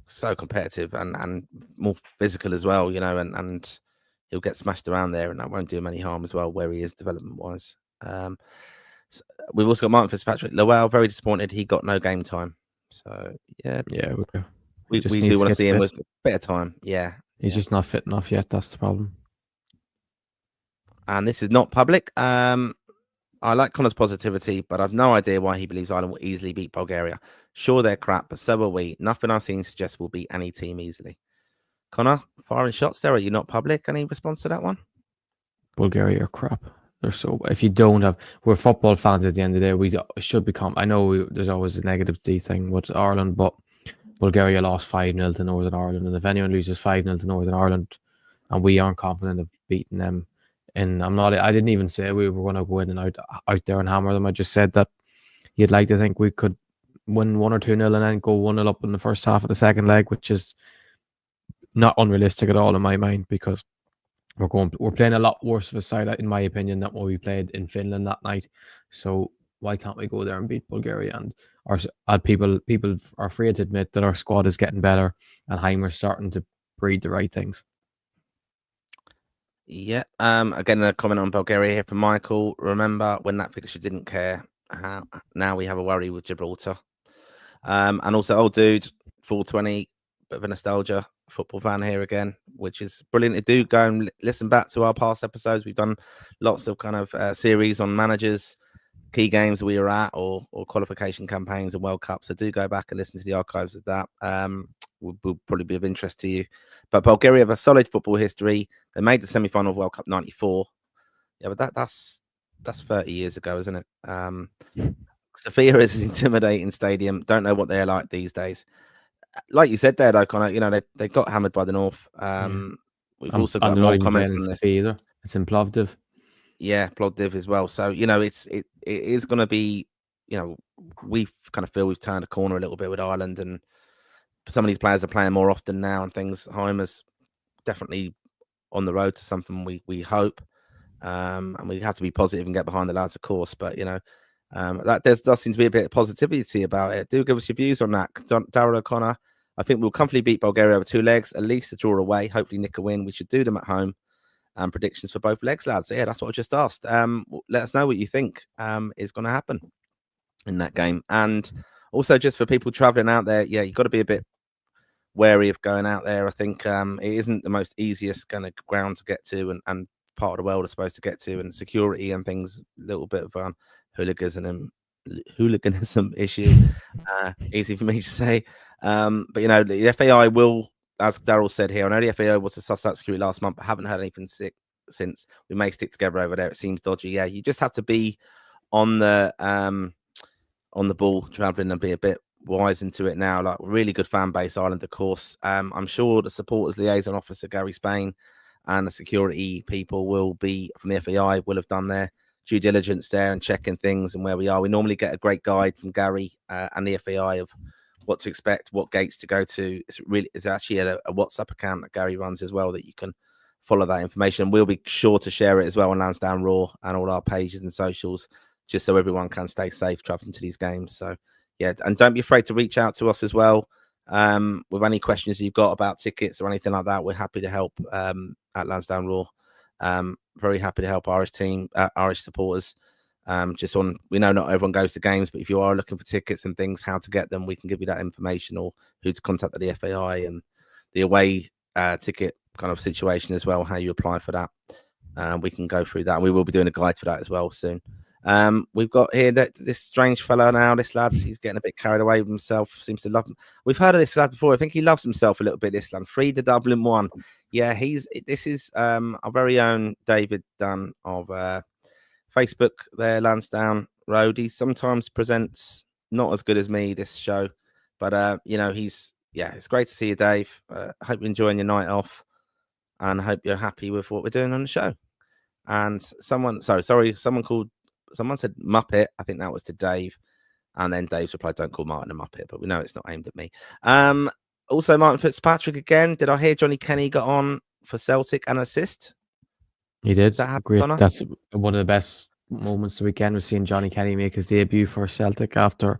so competitive and more physical as well, and he'll get smashed around there, and that won't do him any harm as well where he is development-wise. So we've also got Martin Fitzpatrick. Lowell, very disappointed. He got no game time. So, yeah. We do want to see him with a bit of time. Yeah. He's just not fit enough yet. That's the problem. And this is not public. I like Connor's positivity, but I've no idea why he believes Ireland will easily beat Bulgaria. Sure, they're crap, but so are we. Nothing I've seen suggests we'll beat any team easily. Connor, firing shots there. Are you not public? Any response to that one? Bulgaria are crap. They're so. If you don't have, we're football fans at the end of the day. We should become. I know there's always a negativity thing with Ireland, but Bulgaria lost 5-0 to Northern Ireland, and if anyone loses 5-0 to Northern Ireland, and we aren't confident of beating them, and I didn't even say we were going to go in and out there and hammer them. I just said that you'd like to think we could win 1 or 2-0 and then go 1-0 up in the first half of the second leg, which is not unrealistic at all in my mind, because we're playing a lot worse of a side, in my opinion, than what we played in Finland that night. So why can't we go there and beat Bulgaria? And people are afraid to admit that our squad is getting better and Heimer's starting to breed the right things. Yeah. Again, a comment on Bulgaria here from Michael. Remember when that fixture didn't care? Now we have a worry with Gibraltar. And also, old dude, 420, bit of a nostalgia football fan here again, which is brilliant to do. Go and listen back to our past episodes. We've done lots of kind of series on managers, key games we were at, or qualification campaigns and World Cups. So do go back and listen to the archives of that. Will probably be of interest to you. But Bulgaria have a solid football history. They made the semi-final of World Cup '94. Yeah, but that's 30 years ago, isn't it? Sofia is an intimidating stadium. Don't know what they're like these days. Like you said there, though, Connor, they got hammered by the North. We've also got more comments on this. Either. It's in Plovdiv. Yeah, Plovdiv as well. So, it is going to be, we kind of feel we've turned a corner a little bit with Ireland, and some of these players are playing more often now and things. Heimer's definitely on the road to something we hope. And we have to be positive and get behind the lads, of course. But, that does seem to be a bit of positivity about it. Do give us your views on that. Darryl O'Connor, I think we'll comfortably beat Bulgaria over 2 legs, at least a draw away, hopefully nick a win. We should do them at home. Predictions for both legs, lads. Yeah, that's what I just asked. Let us know what you think is going to happen in that game. And also, just for people traveling out there, yeah, you've got to be a bit wary of going out there. I think it isn't the most easiest kind of ground to get to, and part of the world is supposed to get to, and security and things, a little bit of hooliganism issue. Easy for me to say. But, the FAI will, as Darryl said here, I know the FAI was to suss that security last month, but haven't heard anything since. We may stick together over there. It seems dodgy. Yeah, you just have to be on the ball traveling and be a bit wise into it now. Like, really good fan base, Ireland, of course. I'm sure the supporters liaison officer Gary Spain and the security people will be from the FAI will have done their due diligence there and checking things and where we are. We normally get a great guide from Gary and the FAI of what to expect, what gates to go to. It's actually a WhatsApp account that Gary runs as well, that you can follow that information. We'll be sure to share it as well on Lansdowne Raw and all our pages and socials, just so everyone can stay safe traveling to these games. So, yeah, and don't be afraid to reach out to us as well with any questions you've got about tickets or anything like that. We're happy to help at Lansdowne Raw. Very happy to help Irish supporters Just on, we know not everyone goes to games, but if you are looking for tickets and things, how to get them, we can give you that information, or who to contact at the FAI, and the away ticket kind of situation as well, how you apply for that. We can go through that. We will be doing a guide for that as well soon. We've got here this strange fellow now, this lad, he's getting a bit carried away with himself, seems to love him. We've heard of this lad before. I think he loves himself a little bit, this lad. 3 to Dublin 1. Yeah, this is our very own David Dunn of Facebook there, Lansdowne Road. He sometimes presents not as good as me, this show, but it's great to see you, Dave. I hope you're enjoying your night off, and I hope you're happy with what we're doing on the show. And someone said Muppet. I think that was to Dave. And then Dave's replied, don't call Martin a Muppet, but we know it's not aimed at me. Also, Martin Fitzpatrick again. Did I hear Johnny Kenny got on for Celtic and assist? He did. Great. Connor? That's one of the best moments of the weekend, was seeing Johnny Kenny make his debut for Celtic after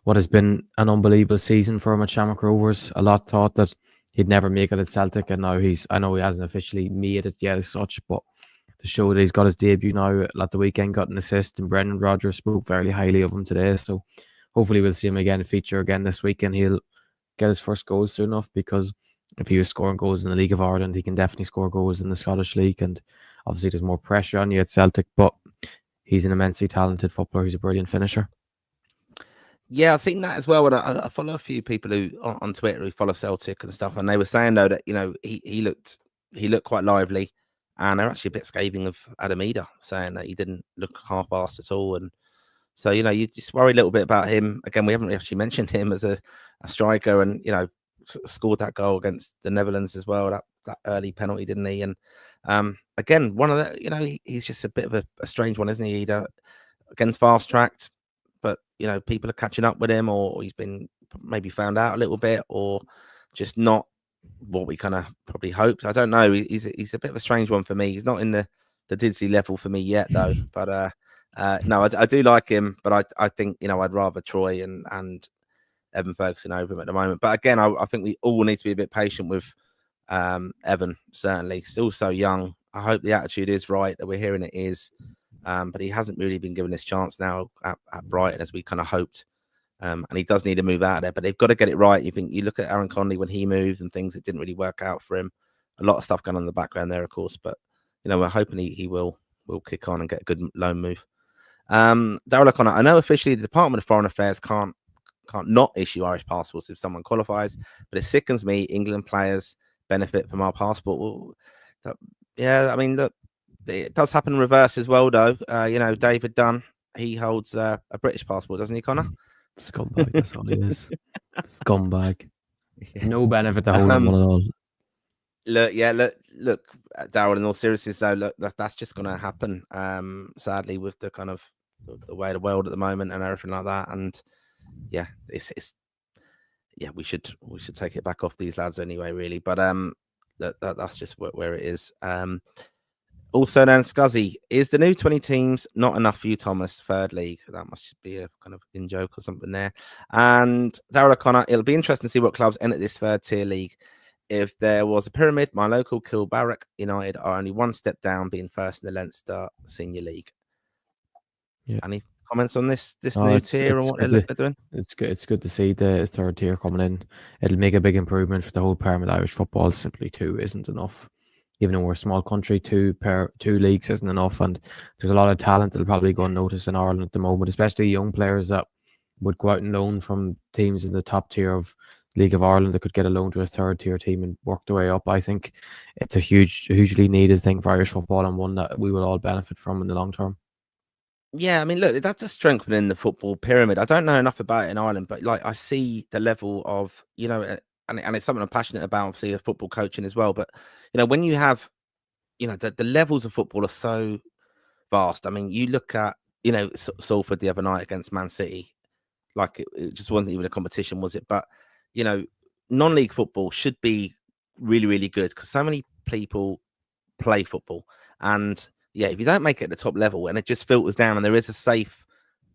what has been an unbelievable season for him at Shamrock Rovers. A lot thought that he'd never make it at Celtic, and now I know he hasn't officially made it yet as such, but to show that he's got his debut now at the weekend, got an assist, and Brendan Rodgers spoke very highly of him today. So hopefully we'll see him again feature again this week, and he'll get his first goals soon enough, because if he was scoring goals in the League of Ireland, he can definitely score goals in the Scottish League, and obviously there's more pressure on you at Celtic, but he's an immensely talented footballer. He's a brilliant finisher. Yeah, I've seen that as well. And I follow a few people who on Twitter who follow Celtic and stuff, and they were saying though that he looked quite lively, and they're actually a bit scathing of Adam Eder, saying that he didn't look half-assed at all. And so you just worry a little bit about him. Again, we haven't actually mentioned him as a striker, and scored that goal against the Netherlands as well. That early penalty, didn't he? And again, one of the he's just a bit of a strange one, isn't he? Eder, again, fast-tracked. But people are catching up with him, or he's been maybe found out a little bit, or just not what we kind of probably hoped. I don't know. He's a bit of a strange one for me. He's not in the Didsey level for me yet, though. But no, I do like him. But I think I'd rather Troy and Evan Ferguson over him at the moment. But again, I think we all need to be a bit patient with Evan. Certainly, still so young. I hope the attitude is right, that we're hearing it is. But he hasn't really been given this chance now at Brighton as we kind of hoped. And he does need to move out of there, but they've got to get it right. You look at Aaron Connolly when he moved and things, it didn't really work out for him. A lot of stuff going on in the background there, of course, but we're hoping he will kick on and get a good loan move. Darrell O'Connor, I know officially the Department of Foreign Affairs can't not issue Irish passports if someone qualifies, but it sickens me. England players benefit from our passport. Well, yeah, I mean, look, it does happen in reverse as well, though. David Dunn, he holds a British passport, doesn't he, Connor? Scumbag, that's all he is. Scumbag. Yeah. No benefit to holding one at all. Look, Darrell, in all seriousness, though, look, that's just going to happen, sadly, with the kind of the way of the world at the moment and everything like that. And yeah, we should take it back off these lads anyway, really. But that's just where it is. Also, then Scuzzy, is the new 20 teams not enough for you, Thomas? Third league, that must be a kind of in joke or something there. And Darrell O'Connor, it'll be interesting to see what clubs enter this third tier league. If there was a pyramid, my local Kilbarrack United are only one step down, being first in the Leinster Senior League. Yeah. Any comments on this new tier and what they're doing? It's good. It's good to see the third tier coming in. It'll make a big improvement for the whole pyramid. Irish football. Simply 2 isn't enough. Even though we're a small country, 2 leagues isn't enough, and there's a lot of talent that'll probably go unnoticed in Ireland at the moment, especially young players that would go out and loan from teams in the top tier of League of Ireland that could get a loan to a third tier team and work their way up. I think it's a hugely needed thing for Irish football, and one that we will all benefit from in the long term. Yeah, I mean, look, that's a strengthening the football pyramid. I don't know enough about it in Ireland, but I see the level of, and it's something I'm passionate about, obviously, football coaching as well. But, when you have, the levels of football are so vast. I mean, you look at, Salford the other night against Man City, like it just wasn't even a competition, was it? But, non-league football should be really, really good because so many people play football. And, yeah, if you don't make it at the top level and it just filters down and there is a safe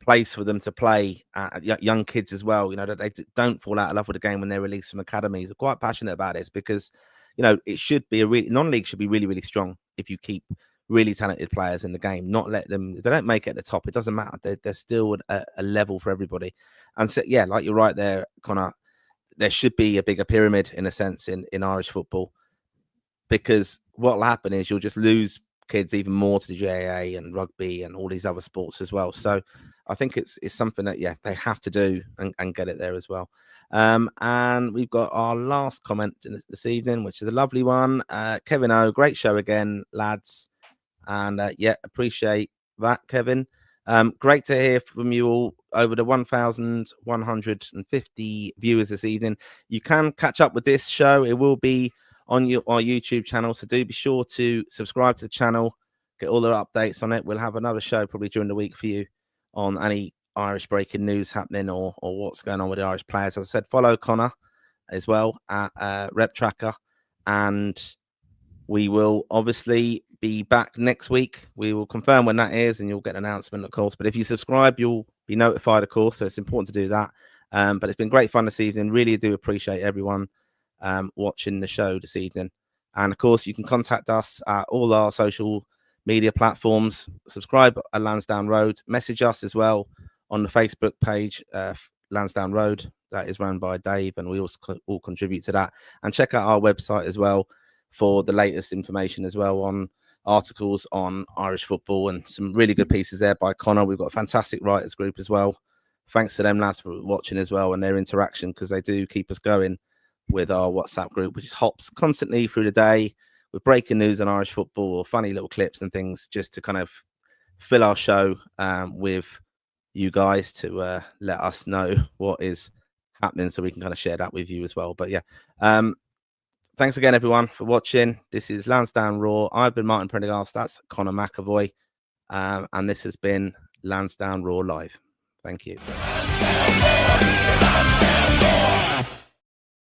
place for them to play, young kids as well, that they don't fall out of love with the game when they're released from academies. I'm quite passionate about this because, it should be non-league should be really, really strong if you keep really talented players in the game. Not let them, if they don't make it at the top, it doesn't matter. They're still a level for everybody. And so, yeah, like you're right there, Connor, there should be a bigger pyramid in a sense in Irish football, because what will happen is you'll just lose kids even more to the GAA and rugby and all these other sports as well. So I think it's something that, yeah, they have to do and get it there as well. And we've got our last comment this evening, which is a lovely one. Kevin O, great show again, lads. And yeah, appreciate that, Kevin. Great to hear from you all. Over the 1,150 viewers this evening. You can catch up with this show. It will be on our YouTube channel, so do be sure to subscribe to the channel, get all the updates on it. We'll have another show probably during the week for you on any Irish breaking news happening or what's going on with the Irish players. As I said, follow Connor as well at Rep Tracker, and we will obviously be back next week. We will confirm when that is, and you'll get an announcement, of course. But if you subscribe, you'll be notified, of course. So it's important to do that. But it's been great fun this evening. Really do appreciate everyone watching the show this evening. And of course, you can contact us at all our social media platforms. Subscribe at Lansdowne Road. Message us as well on the Facebook page, Lansdowne Road. That is run by Dave, and we also all contribute to that. And check out our website as well for the latest information as well on articles on Irish football and some really good pieces there by Connor. We've got a fantastic writers group as well. Thanks to them lads for watching as well and their interaction, because they do keep us going with our WhatsApp group, which hops constantly through the day with breaking news on Irish football or funny little clips and things, just to kind of fill our show with you guys to let us know what is happening, so we can kind of share that with you as well. But yeah, thanks again, everyone, for watching. This is Lansdowne Raw. I've been Martin Prendergast. That's Connor McAvoy. And this has been Lansdowne Raw Live. Thank you.